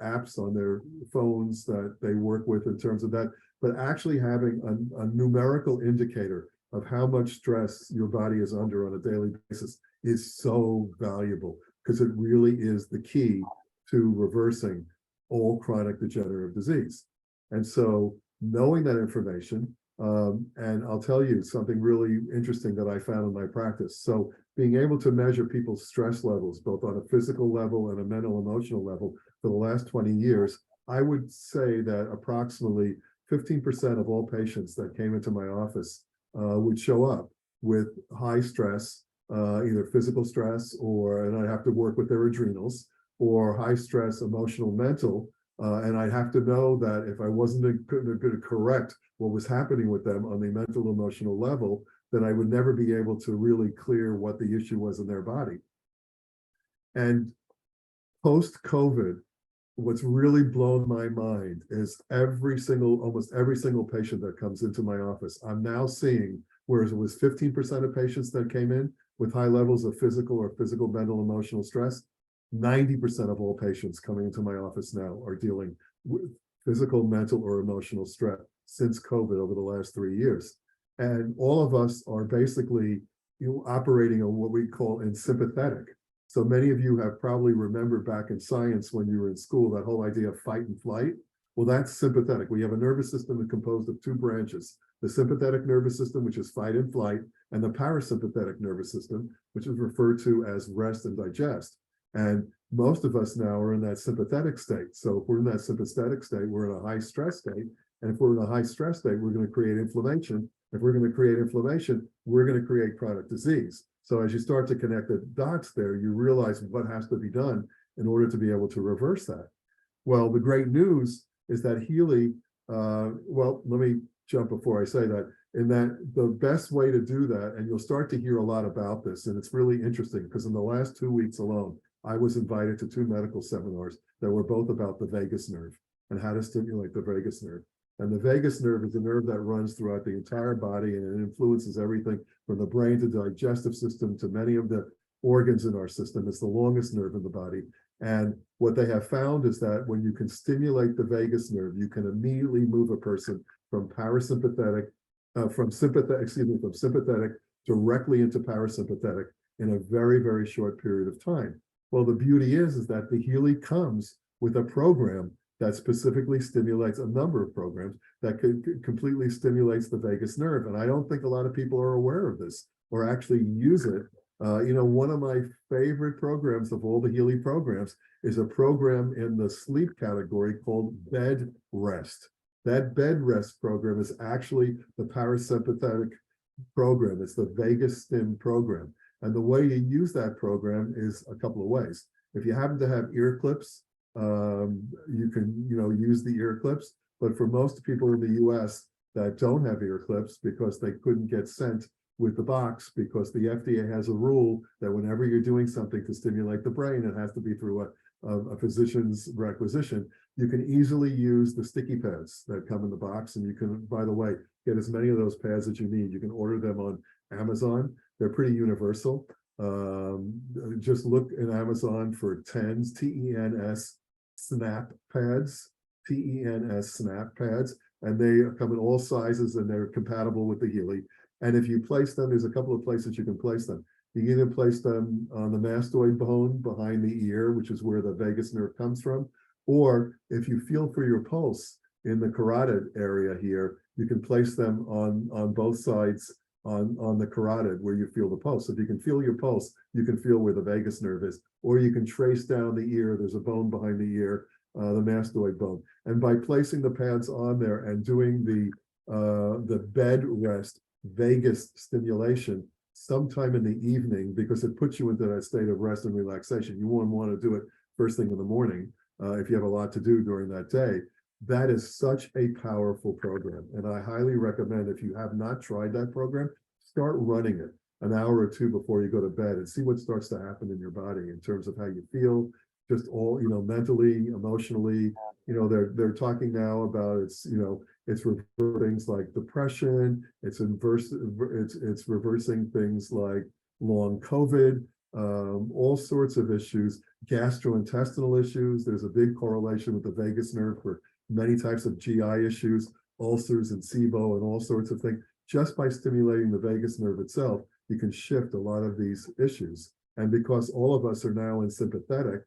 apps on their phones that they work with in terms of that. But actually having a numerical indicator of how much stress your body is under on a daily basis is so valuable, because it really is the key to reversing all chronic degenerative disease. And so knowing that information, and I'll tell you something really interesting that I found in my practice. So being able to measure people's stress levels, both on a physical level and a mental emotional level, for the last 20 years, I would say that approximately 15% of all patients that came into my office would show up with high stress, either physical stress, and I'd have to work with their adrenals, or high stress, emotional, mental. And I'd have to know that if I wasn't going to correct what was happening with them on the mental, emotional level, then I would never be able to really clear what the issue was in their body. And post-COVID, what's really blown my mind is almost every single patient that comes into my office, I'm now seeing, whereas it was 15% of patients that came in with high levels of physical, mental, emotional stress, 90% of all patients coming into my office now are dealing with physical, mental, or emotional stress since COVID over the last 3 years. And all of us are basically operating on what we call in sympathetic. So many of you have probably remembered back in science when you were in school, that whole idea of fight and flight. Well, that's sympathetic. We have a nervous system that's composed of 2 branches, the sympathetic nervous system, which is fight and flight, and the parasympathetic nervous system, which is referred to as rest and digest. And most of us now are in that sympathetic state. So if we're in that sympathetic state, we're in a high stress state. And if we're in a high stress state, we're going to create inflammation. If we're going to create inflammation, we're going to create chronic disease. So as you start to connect the dots there, you realize what has to be done in order to be able to reverse that. Well, the great news is that Healy, well, let me jump before I say that, in that the best way to do that, and you'll start to hear a lot about this, and it's really interesting because in the last 2 weeks alone, I was invited to 2 medical seminars that were both about the vagus nerve and how to stimulate the vagus nerve. And the vagus nerve is a nerve that runs throughout the entire body, and it influences everything from the brain to the digestive system to many of the organs in our system. It's the longest nerve in the body. And what they have found is that when you can stimulate the vagus nerve, you can immediately move a person from sympathetic directly into parasympathetic in a very, very short period of time. Well, the beauty is that the Healy comes with a program that specifically stimulates, a number of programs that completely stimulates the vagus nerve. And I don't think a lot of people are aware of this or actually use it. One of my favorite programs of all the Healy programs is a program in the sleep category called bed rest. That bed rest program is actually the parasympathetic program. It's the vagus stim program. And the way to use that program is a couple of ways. If you happen to have ear clips, You can, use the ear clips, but for most people in the US that don't have ear clips because they couldn't get sent with the box, because the FDA has a rule that whenever you're doing something to stimulate the brain, it has to be through a physician's requisition. You can easily use the sticky pads that come in the box, and you can, by the way, get as many of those pads as you need. You can order them on Amazon. They're pretty universal. Just look in Amazon for TENS, TENS snap pads, TENS snap pads, and they come in all sizes and they're compatible with the Healy. And if you place them, there's a couple of places you can place them. You can either place them on the mastoid bone behind the ear, which is where the vagus nerve comes from, or if you feel for your pulse in the carotid area here, you can place them on both sides on the carotid where you feel the pulse. So if you can feel your pulse, you can feel where the vagus nerve is, or you can trace down the ear. There's a bone behind the ear, the mastoid bone. And by placing the pads on there and doing the bed rest vagus stimulation sometime in the evening, because it puts you into that state of rest and relaxation. You won't want to do it first thing in the morning if you have a lot to do during that day. That is such a powerful program. And I highly recommend, if you have not tried that program, start running it an hour or two before you go to bed and see what starts to happen in your body in terms of how you feel, just all, mentally, emotionally. They're talking now about it's reversing things like depression, it's reversing things like long COVID, all sorts of issues, gastrointestinal issues. There's a big correlation with the vagus nerve for many types of GI issues, ulcers and SIBO and all sorts of things. Just by stimulating the vagus nerve itself, you can shift a lot of these issues. And because all of us are now in sympathetic,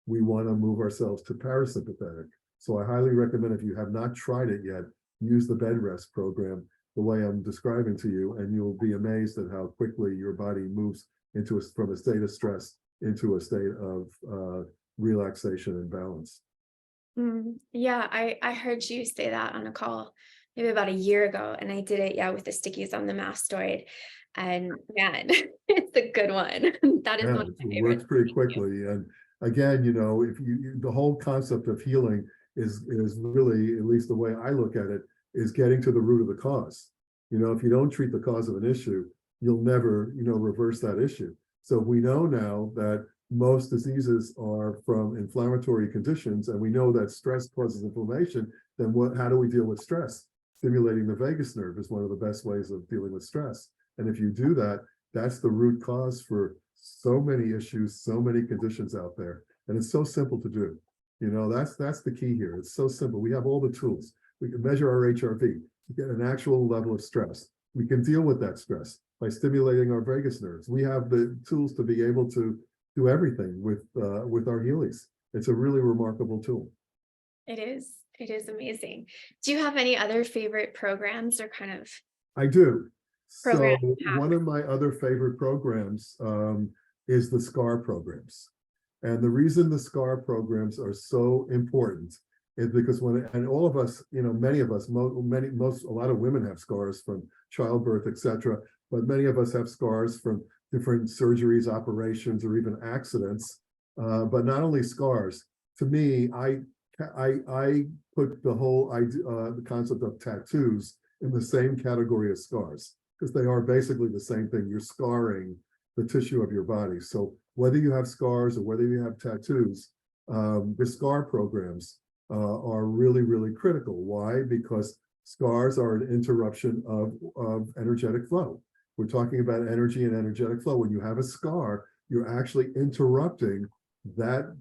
we want to move ourselves to parasympathetic. So I highly recommend, if you have not tried it yet, use the bed rest program the way I'm describing to you, and you'll be amazed at how quickly your body moves from a state of stress into a state of relaxation and balance. Yeah, I heard you say that on a call maybe about a year ago, and I did it, with the stickies on the mastoid. And man, it's a good one. That is one of my It favorites. works pretty quickly. And again, if the whole concept of healing is really, at least the way I look at it, is getting to the root of the cause. If you don't treat the cause of an issue, you'll never, reverse that issue. So we know now that most diseases are from inflammatory conditions, and we know that stress causes inflammation. Then how do we deal with stress? Stimulating the vagus nerve is one of the best ways of dealing with stress. And if you do that, that's the root cause for so many issues, so many conditions out there. And it's so simple to do. That's the key here. It's so simple. We have all the tools. We can measure our HRV to get an actual level of stress. We can deal with that stress by stimulating our vagus nerves. We have the tools to be able to do everything with our Healys. It's a really remarkable tool. It is amazing. Do you have any other favorite programs or kind of? I do. So Program one of my other favorite programs is the SCAR programs. And the reason the SCAR programs are so important is because and all of us, many of us, a lot of women have scars from childbirth, etc. But many of us have scars from different surgeries, operations, or even accidents. But not only scars. To me, I put the whole the concept of tattoos in the same category as scars, because they are basically the same thing. You're scarring the tissue of your body. So whether you have scars or whether you have tattoos, the SCAR programs are really, really critical. Why? Because scars are an interruption of energetic flow. We're talking about energy and energetic flow. When you have a scar, you're actually interrupting that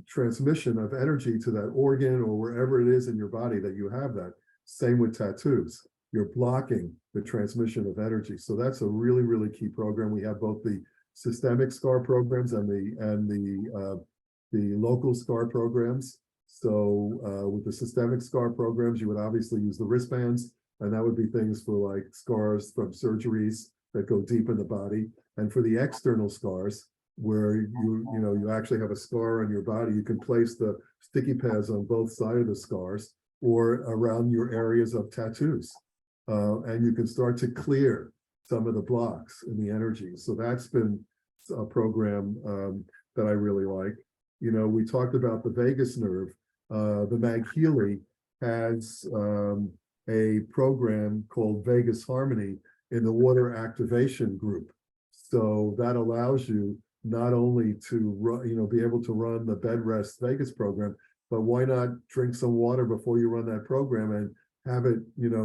transmission of energy to that organ or wherever it is in your body that you have that. Same with tattoos. You're blocking the transmission of energy. So that's a really, really key program. We have both the systemic SCAR programs and the local SCAR programs. So with the systemic SCAR programs, you would obviously use the wristbands, and that would be things for like scars from surgeries that go deep in the body. And for the external scars, where you actually have a scar on your body, you can place the sticky pads on both sides of the scars or around your areas of tattoos. And you can start to clear some of the blocks in the energy. So that's been a program that I really like. We talked about the vagus nerve. The Healy has a program called Vagus Harmony in the water activation group. So that allows you not only to run, be able to run the bed rest Vegas program, but why not drink some water before you run that program and have it,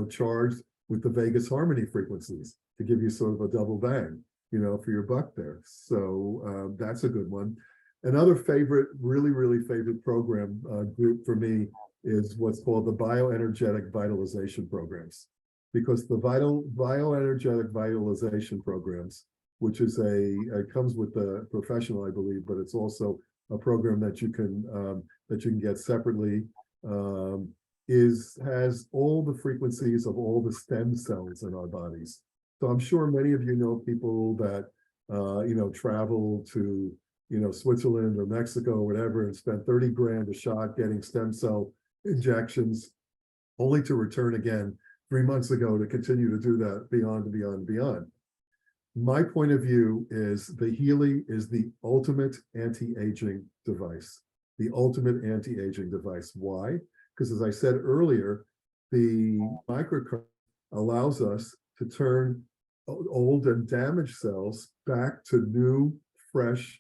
charged with the Vegas Harmony frequencies to give you sort of a double bang, for your buck there. So that's a good one. Another favorite, really, really favorite program group for me is what's called the bioenergetic vitalization programs, because the bioenergetic vitalization programs, which is it comes with the professional, I believe, but it's also a program that you can get separately, has all the frequencies of all the stem cells in our bodies. So I'm sure many of you know people that travel to Switzerland or Mexico or whatever and spend 30 grand a shot getting stem cell injections, only to return again 3 months ago to continue to do that beyond and beyond and beyond. My point of view is the Healy is the ultimate anti-aging device. The ultimate anti-aging device. Why? Because as I said earlier, the microcurrent allows us to turn old and damaged cells back to new, fresh,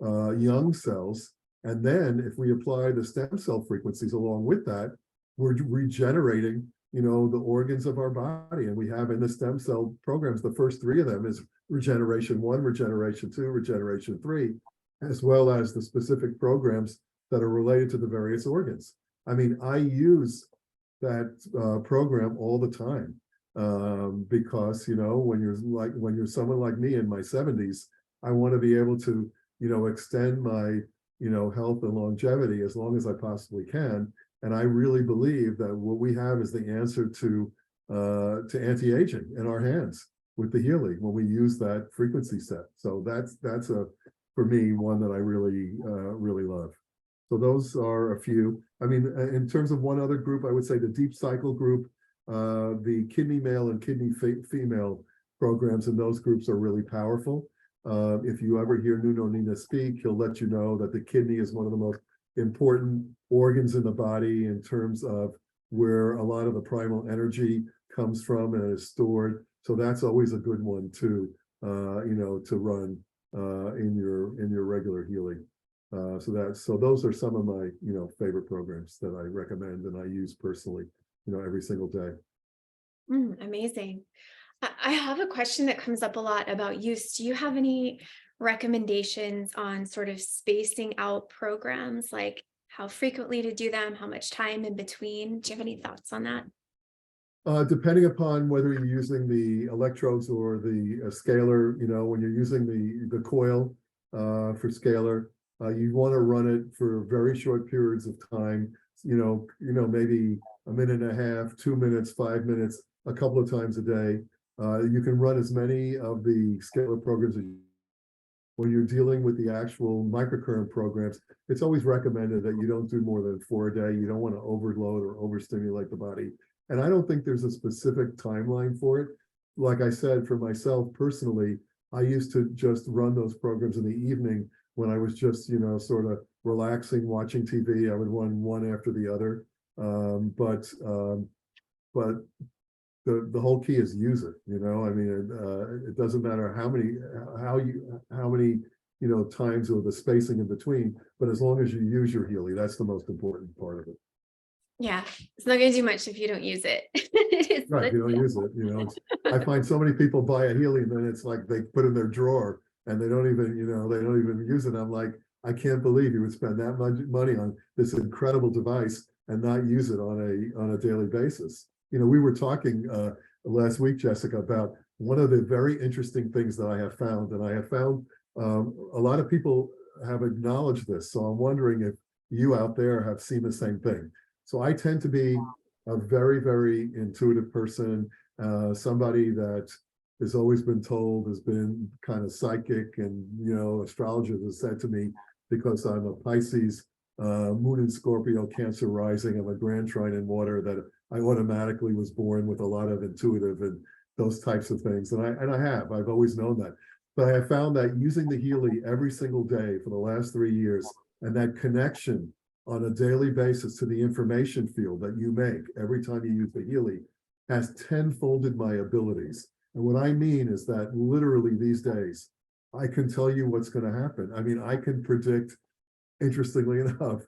young cells. And then if we apply the stem cell frequencies along with that, we're regenerating, the organs of our body. And we have in the stem cell programs, the first 3 of them is regeneration 1, regeneration 2, regeneration 3, as well as the specific programs that are related to the various organs. I mean, I use that program all the time because, when you're someone like me in my 70s, I want to be able to, extend my, health and longevity as long as I possibly can. And I really believe that what we have is the answer to anti-aging in our hands with the Healy when we use that frequency set. So that's for me, one that I really, really love. So those are a few. I mean, in terms of one other group, I would say the Deep Cycle group, the kidney male and kidney female programs in those groups are really powerful. If you ever hear Nuno Nina speak, he'll let you know that the kidney is one of the most important organs in the body in terms of where a lot of the primal energy comes from and is stored. So that's always a good one to run in your regular Healy. So those are some of my favorite programs that I recommend and I use personally every single day. Amazing. I have a question that comes up a lot about use. Do you have any recommendations on sort of spacing out programs, like how frequently to do them, how much time in between? Do you have any thoughts on that? Depending upon whether you're using the electrodes or the scalar, when you're using the coil for scalar, you want to run it for very short periods of time, maybe a minute and a half, 2 minutes, 5 minutes, a couple of times a day. You can run as many of the scalar programs as you. When you're dealing with the actual microcurrent programs, it's always recommended that you don't do more than 4 a day. You don't want to overload or overstimulate the body. And I don't think there's a specific timeline for it. Like I said, for myself personally, I used to just run those programs in the evening when I was just, sort of relaxing, watching TV. I would run one after the other. But the whole key is use it. I mean, it doesn't matter how many times or the spacing in between, but as long as you use your Healy, that's the most important part of it. Yeah, it's not going to do much if you don't use it. Right, if you don't use it, I find so many people buy a Healy, and then it's like they put in their drawer and they don't even use it. I'm like, I can't believe you would spend that much money on this incredible device and not use it on a daily basis. We were talking last week, Jessica, about one of the very interesting things that I have found, and I have found a lot of people have acknowledged this. So I'm wondering if you out there have seen the same thing. So I tend to be a very, very intuitive person, somebody that has always been told has been kind of psychic, and astrologers have said to me, because I'm a Pisces, Moon in Scorpio, Cancer rising, I'm a Grand Trine in water, that I automatically was born with a lot of intuitive and those types of things. And I've always known that. But I have found that using the Healy every single day for the last 3 years, and that connection on a daily basis to the information field that you make every time you use the Healy has tenfolded my abilities. And what I mean is that literally these days, I can tell you what's going to happen. I mean, I can predict, interestingly enough,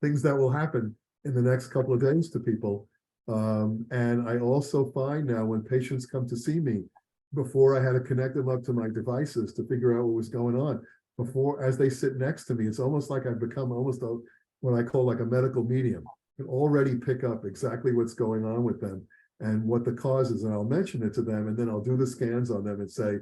things that will happen in the next couple of days to people. And I also find now when patients come to see me, before I had to connect them up to my devices to figure out what was going on, before, as they sit next to me, it's almost like I've become almost what I call like a medical medium. I can already pick up exactly what's going on with them and what the cause is, and I'll mention it to them, and then I'll do the scans on them and say,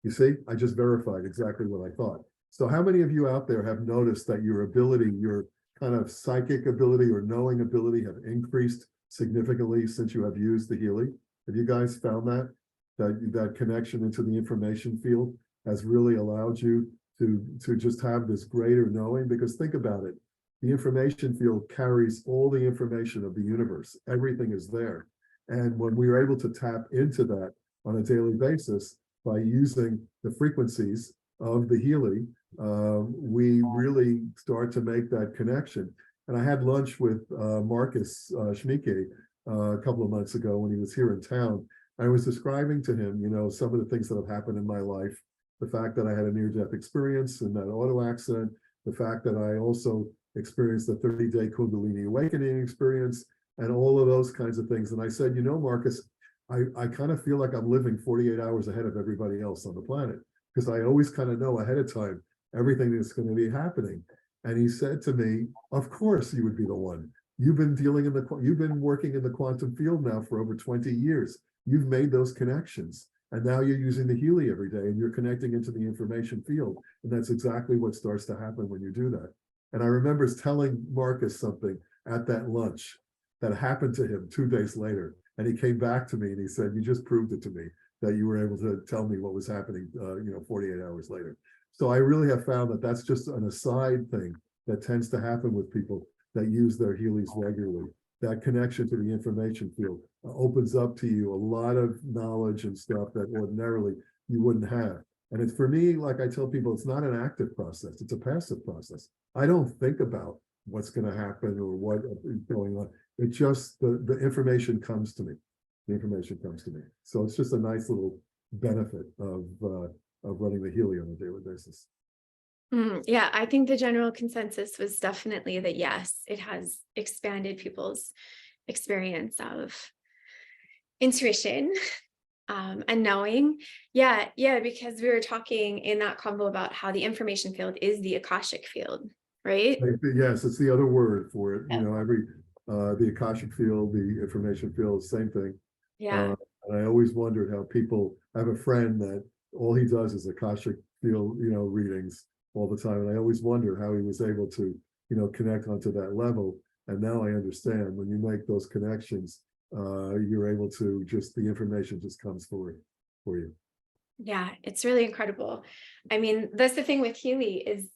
you see, I just verified exactly what I thought. So how many of you out there have noticed that your ability, your kind of psychic ability or knowing ability have increased significantly since you have used the Healy? Have you guys found that? That connection into the information field has really allowed you to just have this greater knowing? Because think about it, the information field carries all the information of the universe. Everything is there. And when we are able to tap into that on a daily basis by using the frequencies of the Healy, we really start to make that connection. And I had lunch with Marcus Schmieke a couple of months ago when he was here in town. I was describing to him, you know, some of the things that have happened in my life, the fact that I had a near-death experience in that auto accident, the fact that I also experienced the 30-day Kundalini awakening experience, and all of those kinds of things. And I said, you know, Marcus, I kind of feel like I'm living 48 hours ahead of everybody else on the planet, because I always kind of know ahead of time everything that's going to be happening. And he said to me, of course you would be the one. You've been working in the quantum field now for over 20 years. You've made those connections. And now you're using the Healy every day and you're connecting into the information field. And that's exactly what starts to happen when you do that. And I remember telling Marcus something at that lunch that happened to him 2 days later. And he came back to me and he said, you just proved it to me that you were able to tell me what was happening, 48 hours later. So I really have found that that's just an aside thing that tends to happen with people that use their Healys regularly. That connection to the information field opens up to you a lot of knowledge and stuff that ordinarily you wouldn't have. And it's, for me, like I tell people, it's not an active process, it's a passive process. I don't think about what's going to happen or what is going on. It just, the information comes to me. The information comes to me. So it's just a nice little benefit of running the Healy on a daily basis. Yeah, I think the general consensus was definitely that yes, it has expanded people's experience of intuition and knowing. Yeah, because we were talking in that combo about how the information field is the Akashic field, right? Yes, it's the other word for it. Yeah. You know, the Akashic field, the information field, same thing. Yeah. And I always wondered how people, I have a friend that all he does is Akashic field, readings all the time. And I always wonder how he was able to, connect onto that level. And now I understand when you make those connections, you're able to the information just comes forward for you. Yeah, it's really incredible. I mean, that's the thing with Healy is,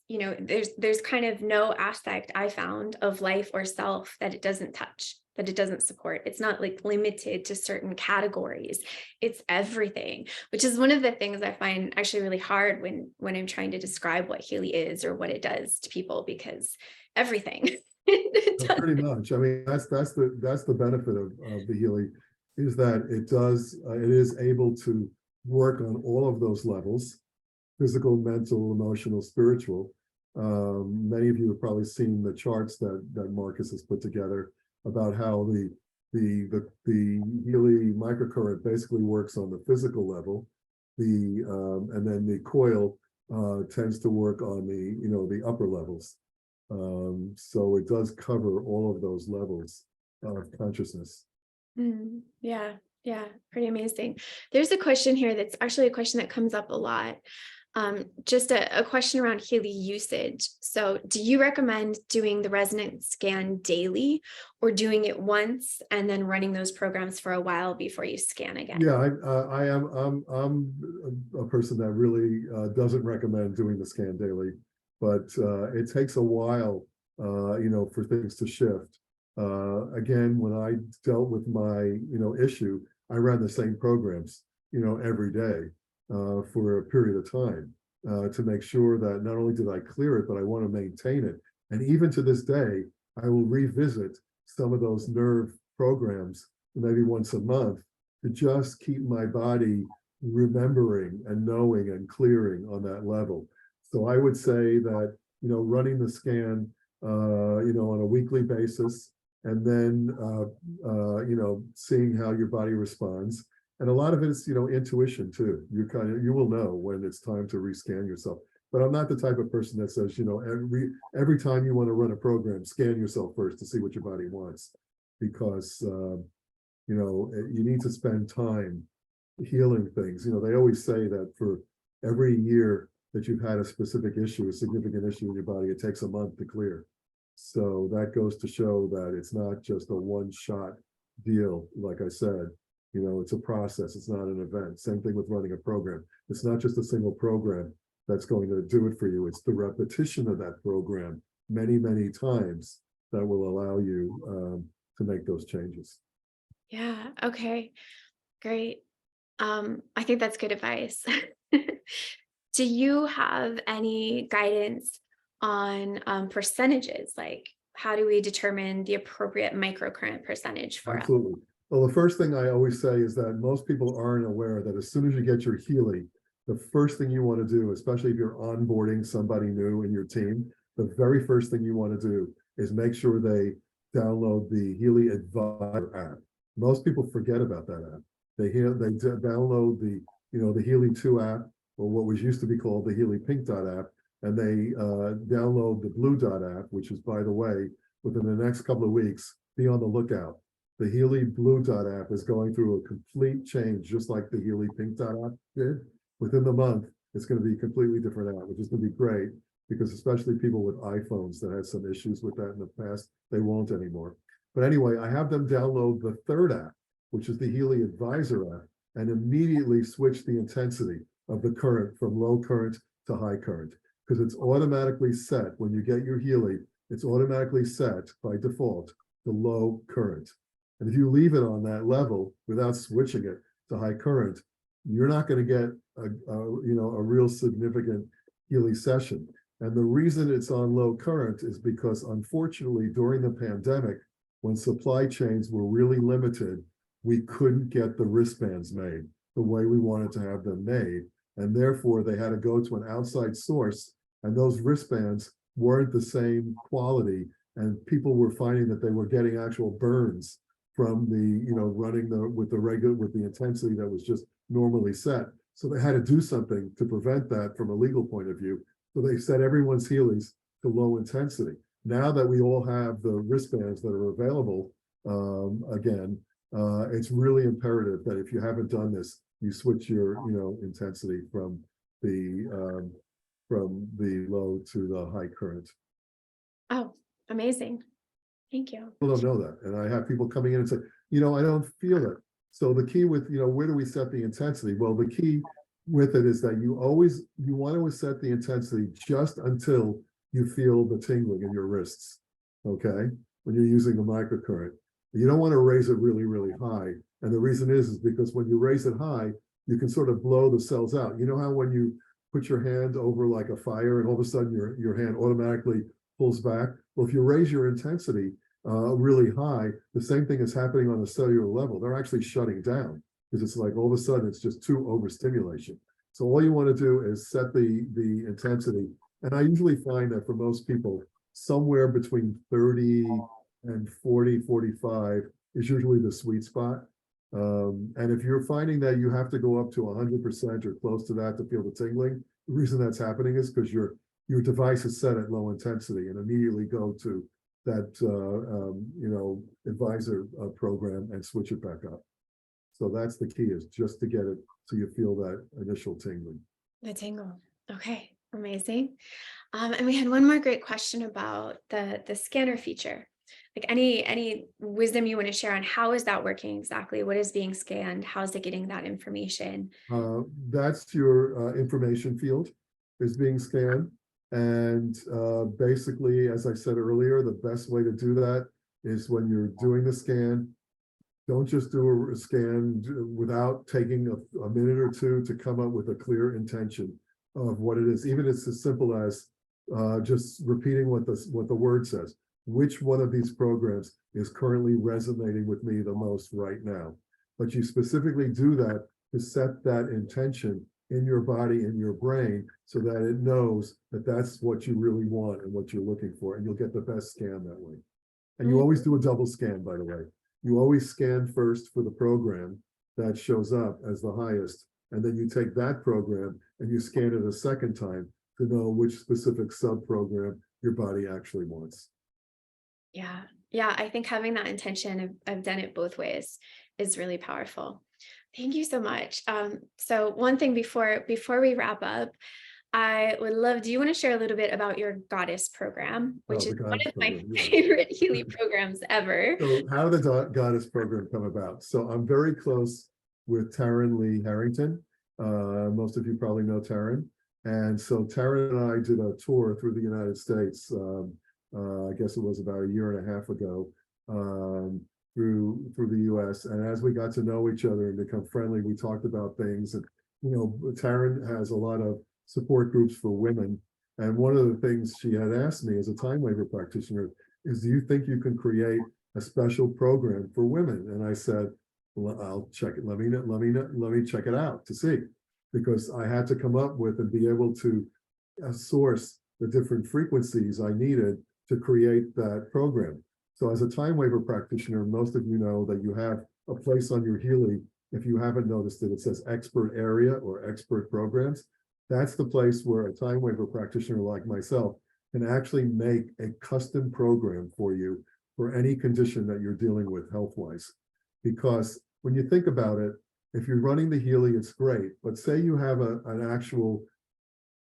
there's kind of no aspect I found of life or self that it doesn't touch, that it doesn't support. It's not like limited to certain categories. It's everything, which is one of the things I find actually really hard when I'm trying to describe what Healy is or what it does to people, because everything. Pretty much. I mean, that's the benefit of the Healy, is that it is able to work on all of those levels: physical, mental, emotional, spiritual. Many of you have probably seen the charts that Marcus has put together about how the Healy microcurrent basically works on the physical level. And then the coil tends to work on the upper levels. So it does cover all of those levels of consciousness. Yeah, pretty amazing. There's a question here that's actually a question that comes up a lot. Just a question around Healy usage. So do you recommend doing the resonance scan daily, or doing it once and then running those programs for a while before you scan again? Yeah, I'm a person that really doesn't recommend doing the scan daily, but it takes a while, for things to shift. Again, when I dealt with my, issue, I ran the same programs, every day. for a period of time to make sure that not only did I clear it, but I want to maintain it. And even to this day, I will revisit some of those nerve programs maybe once a month to just keep my body remembering and knowing and clearing on that level. So I would say that, running the scan, on a weekly basis, and then, seeing how your body responds. And a lot of it is, intuition too. You will know when it's time to rescan yourself. But I'm not the type of person that says, every time you want to run a program, scan yourself first to see what your body wants, because, you need to spend time healing things. They always say that for every year that you've had a specific issue, a significant issue in your body, it takes a month to clear. So that goes to show that it's not just a one-shot deal. Like I said, it's a process. It's not an event. Same thing with running a program. It's not just a single program that's going to do it for you. It's the repetition of that program many, many times that will allow you to make those changes. Yeah. Okay. Great. I think that's good advice. Do you have any guidance on percentages? Like, how do we determine the appropriate microcurrent percentage for us? Absolutely. Well, the first thing I always say is that most people aren't aware that as soon as you get your Healy, the first thing you want to do, especially if you're onboarding somebody new in your team, the very first thing you want to do is make sure they download the Healy Advisor app. Most people forget about that app. They download the Healy 2 app, or what was used to be called the Healy Pink Dot app, and they download the Blue Dot app, which is, by the way, within the next couple of weeks, be on the lookout. The Healy Blue Dot app is going through a complete change, just like the Healy Pink Dot app did. Within the month, it's going to be a completely different app, which is going to be great, because especially people with iPhones that had some issues with that in the past, they won't anymore. But anyway, I have them download the third app, which is the Healy Advisor app, and immediately switch the intensity of the current from low current to high current, because it's automatically set when you get your Healy, it's automatically set by default to low current. And if you leave it on that level without switching it to high current, you're not going to get a real significant Healy session. And the reason it's on low current is because, unfortunately, during the pandemic, when supply chains were really limited, we couldn't get the wristbands made the way we wanted to have them made. And therefore, they had to go to an outside source, and those wristbands weren't the same quality. And people were finding that they were getting actual burns from the, running with the intensity that was just normally set. So they had to do something to prevent that from a legal point of view. So they set everyone's Healys to low intensity. Now that we all have the wristbands that are available, again, it's really imperative that if you haven't done this, you switch your, intensity from the low to the high current. Oh, amazing. Thank you. People don't know that. And I have people coming in and say, I don't feel it. So the key with, where do we set the intensity? Well, the key with it is that you want to set the intensity just until you feel the tingling in your wrists, okay? When you're using the microcurrent. You don't want to raise it really, really high. And the reason is because when you raise it high, you can sort of blow the cells out. You know how when you put your hand over like a fire and all of a sudden your hand automatically pulls back? Well, if you raise your intensity really high, the same thing is happening on a cellular level. They're actually shutting down, because it's like all of a sudden it's just too overstimulation. So all you want to do is set the intensity. And I usually find that for most people, somewhere between 30 and 40, 45 is usually the sweet spot. And if you're finding that you have to go up to 100% or close to that to feel the tingling, the reason that's happening is because your device is set at low intensity, and immediately go to that advisor program and switch it back up. So that's the key, is just to get it so you feel that initial tingling. The tingle. Okay, amazing. And we had one more great question about the scanner feature. Like, any wisdom you want to share on how is that working exactly? What is being scanned? How is it getting that information? That's your information field is being scanned. And basically, as I said earlier, the best way to do that is when you're doing the scan, Don't just do a scan without taking a minute or two to come up with a clear intention of what it is. Even it's as simple as just repeating what the word says. Which one of these programs is currently resonating with me the most right now? But you specifically do that to set that intention in your body, in your brain, so that it knows that that's what you really want and what you're looking for, and you'll get the best scan that way. And you always do a double scan, by the way. You always scan first for the program that shows up as the highest, and then you take that program and you scan it a second time to know which specific sub-program your body actually wants. Yeah. Yeah. I think having that intention, I've done it both ways, is really powerful. Thank you so much. So one thing before we wrap up, I would love, do you want to share a little bit about your goddess program, which Oh, is the one goddess of my program, yeah. favorite Healy programs ever? So how did the goddess program come about? So I'm very close with Taryn Lee Harrington. Most of you probably know Taryn. And so Taryn and I did a tour through the United States. I guess it was about a year and a half ago, through the US. And as we got to know each other and become friendly, we talked about things. And, you know, Taryn has a lot of support groups for women. And one of the things she had asked me as a time waiver practitioner is, do you think you can create a special program for women? And I said, well, I'll check it. Let me check it out to see, because I had to come up with and be able to source the different frequencies I needed to create that program. So as a time waiver practitioner, most of you know that you have a place on your Healy. If you haven't noticed it, it says expert area or expert programs. That's the place where a time waiver practitioner like myself can actually make a custom program for you for any condition that you're dealing with health-wise. Because when you think about it, if you're running the Healy, it's great. But say you have an actual,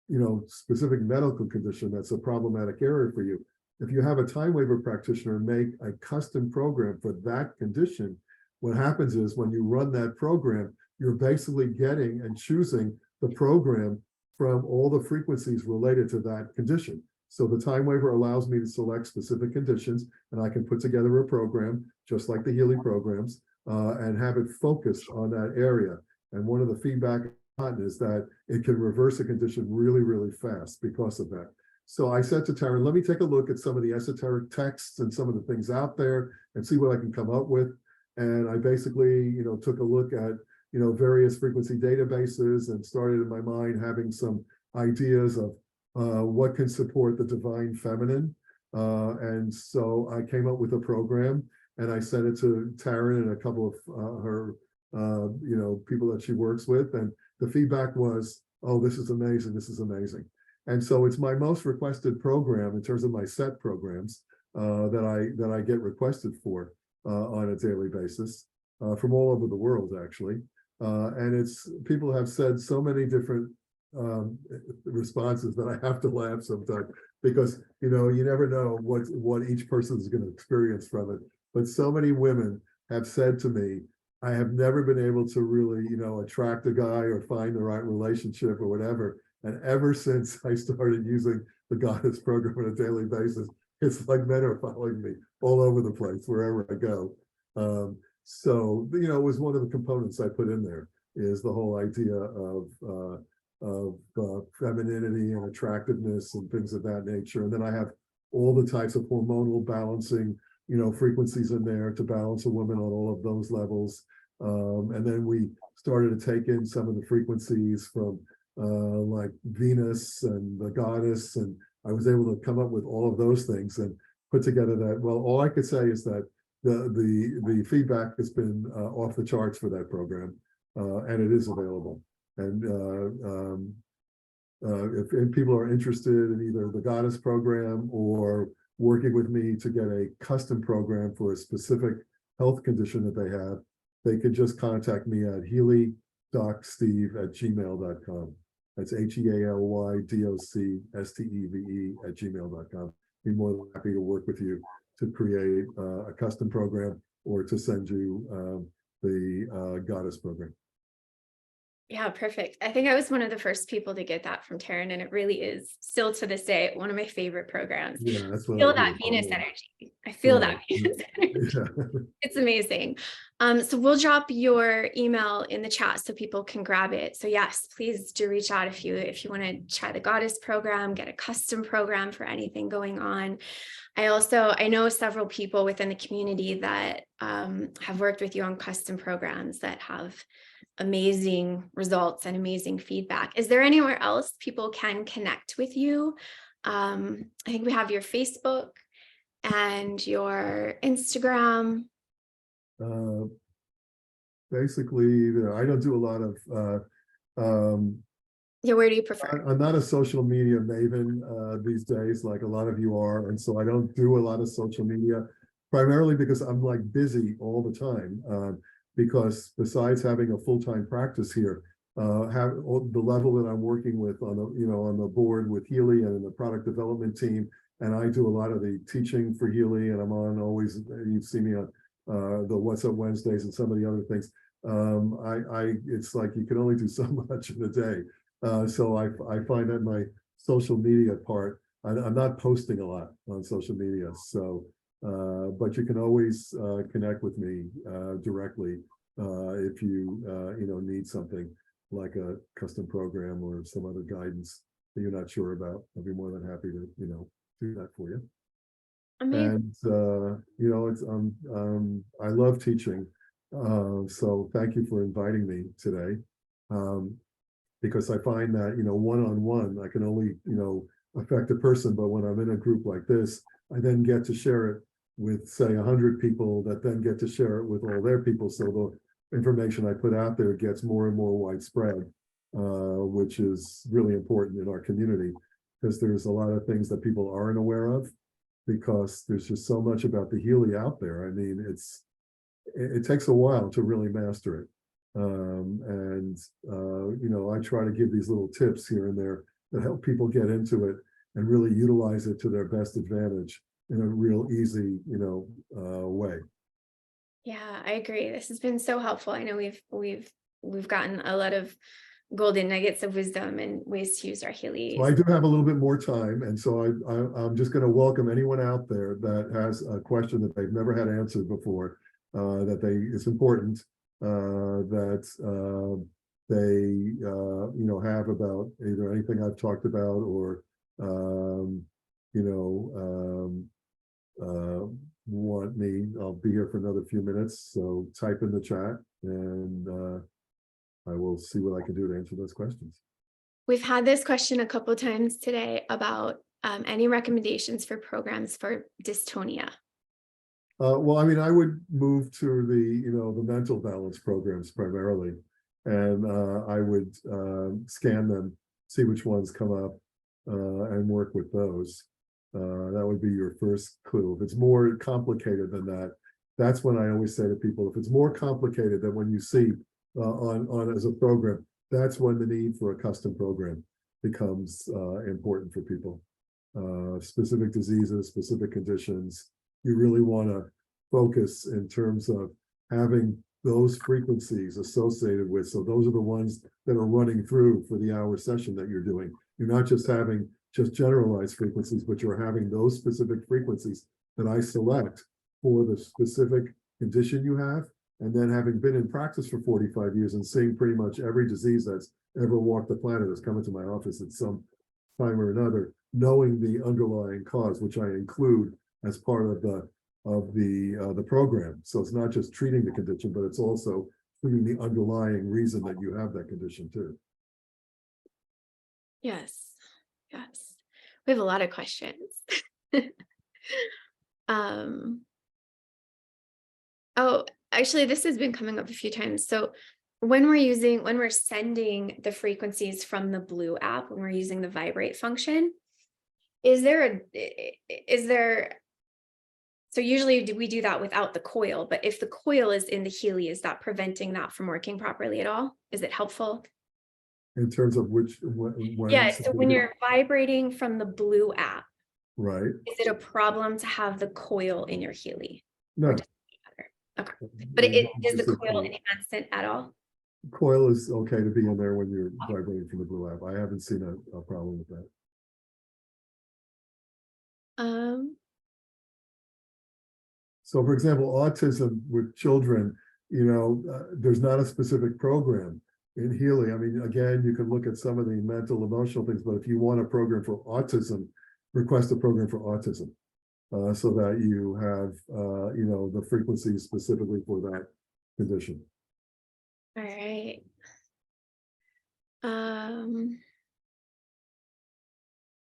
you know, specific medical condition that's a problematic area for you. If you have a time waiver practitioner make a custom program for that condition, what happens is when you run that program, you're basically getting and choosing the program from all the frequencies related to that condition. So the time waiver allows me to select specific conditions, and I can put together a program just like the Healy programs, and have it focused on that area. And one of the feedback I've gotten is that it can reverse a condition really, really fast because of that. So I said to Taryn, let me take a look at some of the esoteric texts and some of the things out there and see what I can come up with. And I basically, you know, took a look at, you know, various frequency databases and started in my mind having some ideas of what can support the divine feminine. And so I came up with a program and I sent it to Taryn and a couple of her, you know, people that she works with. And the feedback was, oh, this is amazing. This is amazing. And so it's my most requested program in terms of my set programs that I get requested for on a daily basis from all over the world, actually. And it's, people have said so many different responses that I have to laugh sometimes, because, you know, you never know what each person is going to experience from it. But so many women have said to me, I have never been able to really, you know, attract a guy or find the right relationship or whatever. And ever since I started using the Goddess program on a daily basis, it's like men are following me all over the place, wherever I go. So, you know, it was one of the components I put in there, is the whole idea of femininity and attractiveness and things of that nature. And then I have all the types of hormonal balancing, you know, frequencies in there to balance a woman on all of those levels. And then we started to take in some of the frequencies from like Venus and the goddess, and I was able to come up with all of those things and put together that. Well, all I could say is that the feedback has been off the charts for that program, and it is available. And if people are interested in either the Goddess program or working with me to get a custom program for a specific health condition that they have, they could just contact me at healydocsteve@gmail.com. That's HEALYDOCSTEVE@gmail.com. Be more than happy to work with you to create a custom program or to send you the Goddess program. Yeah, perfect. I think I was one of the first people to get that from Taryn, and it really is still to this day one of my favorite programs. Yeah, that's what Feel I that hear. Venus energy. I feel Right. that Venus energy. Yeah. It's amazing. So we'll drop your email in the chat so people can grab it. So yes, please do reach out if you want to try the Goddess program, get a custom program for anything going on. I know several people within the community that have worked with you on custom programs that have amazing results and amazing feedback. Is there anywhere else people can connect with you? I think we have your Facebook and your Instagram. Uh, Basically, I don't do a lot of, Yeah, where do you prefer? I'm not a social media maven these days, like a lot of you are, and so I don't do a lot of social media, primarily because I'm like busy all the time. Because besides having a full-time practice here, have the level that I'm working with on the on the board with Healy and in the product development team, and I do a lot of the teaching for Healy, and I'm on always. You see me on the What's Up Wednesdays and some of the other things. It's like you can only do so much in a day. So I find that my social media part, I'm not posting a lot on social media. So, but you can always connect with me directly if you need something like a custom program or some other guidance that you're not sure about. I'll be more than happy to do that for you. Amazing. And it's I love teaching. So thank you for inviting me today. Um, because I find that, one-on-one, I can only, affect a person, but when I'm in a group like this, I then get to share it with, say, 100 people that then get to share it with all their people. So the information I put out there gets more and more widespread, which is really important in our community because there's a lot of things that people aren't aware of because there's just so much about the Healy out there. I mean, it takes a while to really master it. I try to give these little tips here and there that help people get into it and really utilize it to their best advantage in a real easy, way. Yeah, I agree. This has been so helpful. I know we've gotten a lot of golden nuggets of wisdom and ways to use our So I Heelys. do have a little bit more time, and so I'm just going to welcome anyone out there that has a question that they've never had answered before. It's important that they have about either anything I've talked about or you know want me. I'll be here for another few minutes, so type in the chat and I will see what I can do to answer those questions. We've had this question a couple of times today about any recommendations for programs for dystonia. Well, I mean, I would move to the mental balance programs primarily, and I would scan them, see which ones come up, and work with those. That would be your first clue. If it's more complicated than that, that's when I always say to people, if it's more complicated than when you see on as a program, that's when the need for a custom program becomes important for people. Specific diseases, specific conditions, you really want to focus in terms of having those frequencies associated with. So those are the ones that are running through for the hour session that you're doing. You're not just having just generalized frequencies, but you're having those specific frequencies that I select for the specific condition you have. And then having been in practice for 45 years and seeing pretty much every disease that's ever walked the planet has come into my office at some time or another, knowing the underlying cause, which I include as part of the program. So it's not just treating the condition, but it's also treating the underlying reason that you have that condition too. Yes, yes. We have a lot of questions. Oh, actually, this has been coming up a few times. So when we're sending the frequencies from the Blue app, when we're using the vibrate function, is there so usually we do that without the coil, but if the coil is in the Healy, is that preventing that from working properly at all? Is it helpful? In terms of when Yeah, so when you're vibrating from the Blue app, right, is it a problem to have the coil in your Healy? Or no. does it matter? Okay, but does the coil enhance it at all? Coil is okay to be in there when you're vibrating from the blue app. I haven't seen a problem with that. So, for example, autism with children, there's not a specific program in Healy. I mean, again, you can look at some of the mental, emotional things, but if you want a program for autism, request a program for autism, so that you have, the frequency specifically for that condition. All right.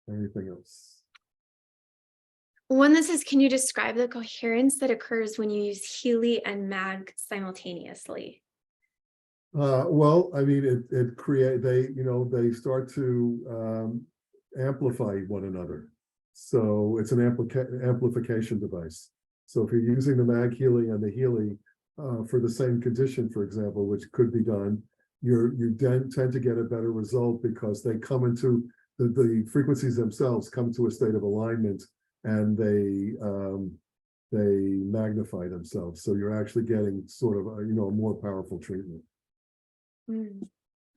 Anything else? One that says, can you describe the coherence that occurs when you use Healy and mag simultaneously? Well, I mean, they start to amplify one another. So it's an amplification device. So if you're using the mag Healy and the Healy for the same condition, for example, which could be done, you then tend to get a better result because they come into the frequencies themselves come to a state of alignment, and they magnify themselves. So you're actually getting sort of a more powerful treatment.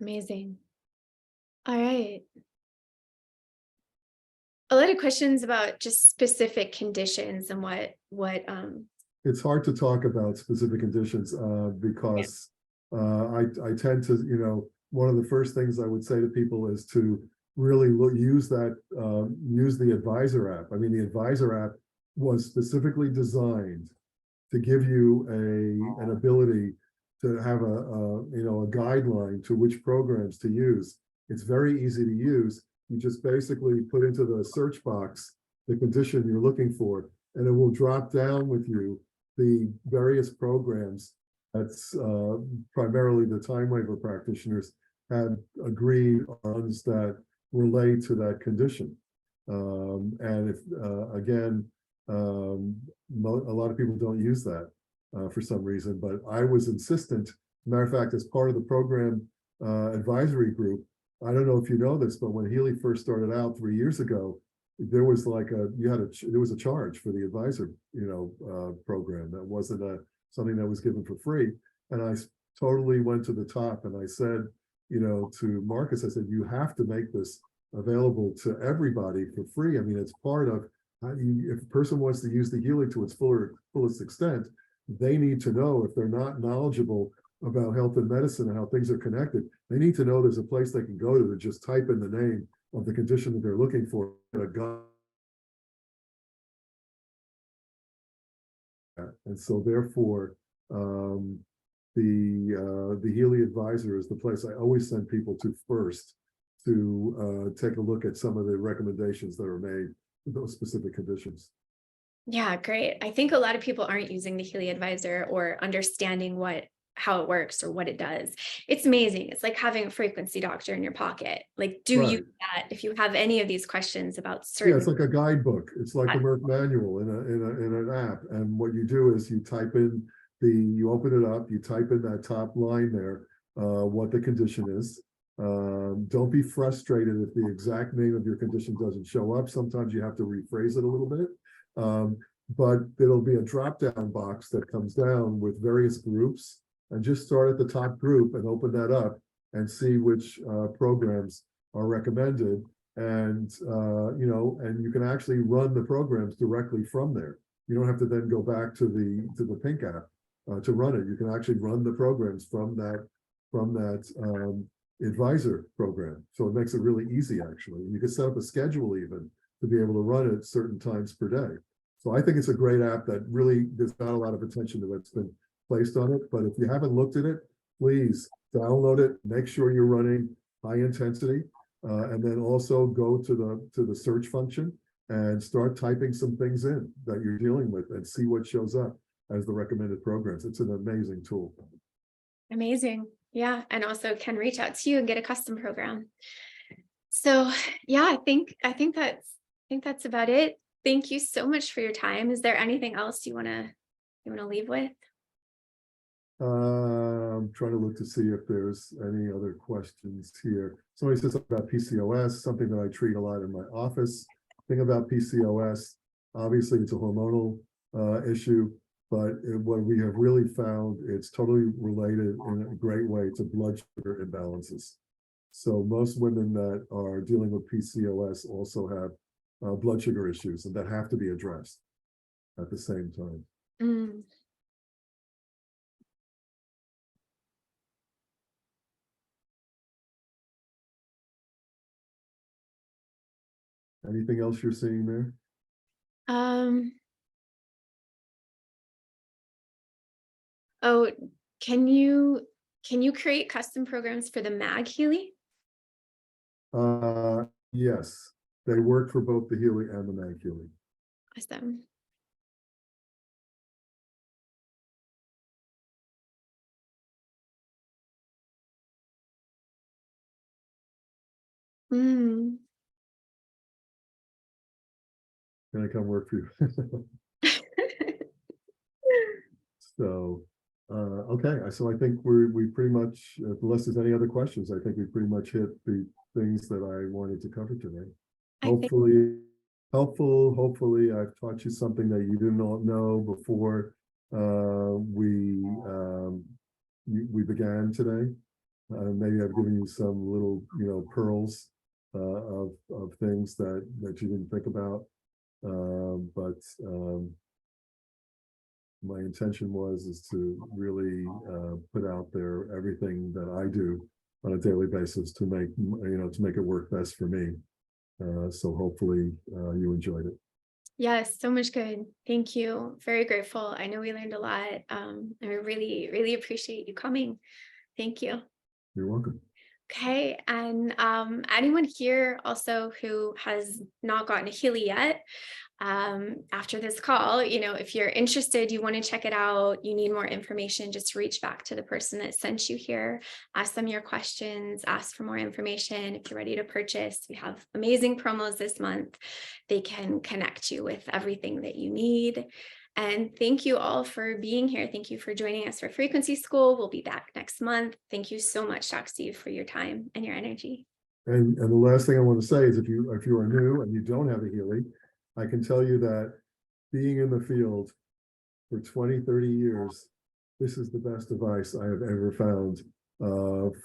Amazing. All right. A lot of questions about just specific conditions and what It's hard to talk about specific conditions because I tend to, one of the first things I would say to people is to really use the advisor app. I mean, the advisor app was specifically designed to give you an ability to have a guideline to which programs to use. It's very easy to use. You just basically put into the search box the condition you're looking for, and it will drop down with you the various programs that's primarily the time waiver practitioners had agreed on that relate to that condition. And if again, a lot of people don't use that for some reason, but I was insistent. Matter of fact, as part of the program advisory group, I don't know if you know this, but when Healy first started out 3 years ago, there was like there was a charge for the advisor, program. That wasn't something that was given for free. And I totally went to the top and I said, to Marcus, I said, you have to make this available to everybody for free. I mean, it's part of if a person wants to use the Healy to its fullest extent, they need to know, if they're not knowledgeable about health and medicine and how things are connected, they need to know there's a place they can go to just type in the name of the condition that they're looking for. And so therefore, the Healy advisor is the place I always send people to first to take a look at some of the recommendations that are made for those specific conditions. Yeah, great. I think a lot of people aren't using the Healy advisor or understanding how it works or what it does. It's amazing. It's like having a frequency doctor in your pocket. Like, do you that if you have any of these questions about certain. Yeah, it's like a guidebook. It's like a Merck manual in an app. And what you do is you type in you open it up, you type in that top line there, what the condition is. Don't be frustrated if the exact name of your condition doesn't show up. Sometimes you have to rephrase it a little bit. But there'll be a drop-down box that comes down with various groups, and just start at the top group and open that up and see which programs are recommended. And and you can actually run the programs directly from there. You don't have to then go back to the Pink app to run it. You can actually run the programs from that advisor program. So it makes it really easy, actually. You can set up a schedule even to be able to run it certain times per day. So I think it's a great app that really, there's not a lot of attention to what's been placed on it. But if you haven't looked at it, please download it. Make sure you're running high intensity, and then also go to the search function and start typing some things in that you're dealing with and see what shows up as the recommended programs. It's an amazing tool. Amazing. Yeah. And also can reach out to you and get a custom program. So yeah, I think that's about it. Thank you so much for your time. Is there anything else you want to leave with? I'm trying to look to see if there's any other questions here. Somebody says something about PCOS, something that I treat a lot in my office. Thing about PCOS, obviously it's a hormonal issue. what we have really found, it's totally related in a great way to blood sugar imbalances. So most women that are dealing with PCOS also have blood sugar issues, and that have to be addressed at the same time. Mm. Anything else you're seeing there? Oh, can you create custom programs for the MAG, Healy? Yes, they work for both the Healy and the Mag Healy. Awesome. Mm. Can I come work for you? So, okay, so I think we pretty much, unless there's any other questions, I think we pretty much hit the things that I wanted to cover today. I think, Hopefully helpful. Hopefully I've taught you something that you did not know before we began today. Maybe I've given you some little, pearls of things that you didn't think about. But my intention is to really put out there everything that I do on a daily basis to make it work best for me. So hopefully you enjoyed it. yes, so much good. Thank you. Very grateful. I know we learned a lot. I really, really appreciate you coming. Thank you. You're welcome. Okay, and anyone here also who has not gotten a Healy yet, after this call, if you're interested, you want to check it out, you need more information, just reach back to the person that sent you here, ask them your questions, ask for more information. If you're ready to purchase, we have amazing promos this month. They can connect you with everything that you need. And thank you all for being here. Thank you for joining us for Frequency School. We'll be back next month. Thank you so much, Dr. Steve, for your time and your energy. And the last thing I want to say is if you are new and you don't have a Healy, I can tell you that being in the field for 20, 30 years, this is the best device I have ever found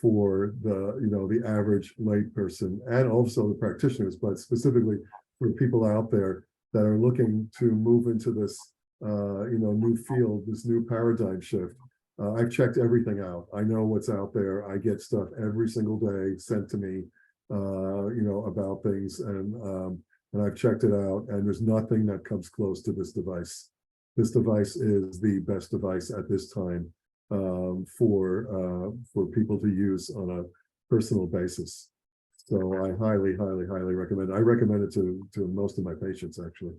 for the average lay person and also the practitioners, but specifically for people out there that are looking to move into this new field, this new paradigm shift. I've checked everything out. I know what's out there. I get stuff every single day sent to me, about things, and I've checked it out, and there's nothing that comes close to this device. This device is the best device at this time for people to use on a personal basis. So I highly, highly, highly recommend it. I recommend it to most of my patients, actually,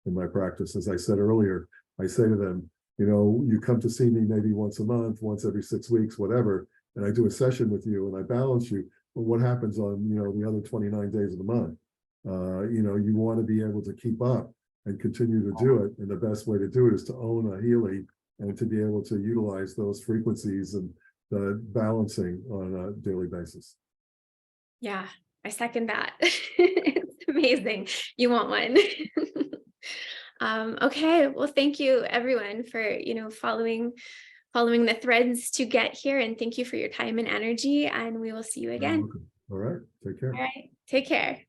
in my practice. As I said earlier, I say to them, you come to see me maybe once a month, once every 6 weeks, whatever, and I do a session with you and I balance you. But what happens on, the other 29 days of the month? You want to be able to keep up and continue to do it. And the best way to do it is to own a Healy and to be able to utilize those frequencies and the balancing on a daily basis. Yeah, I second that. It's amazing. You want one. Okay, well, thank you everyone for, following the threads to get here. And thank you for your time and energy. And we will see you You're again. welcome. All right. Take care. All right. Take care.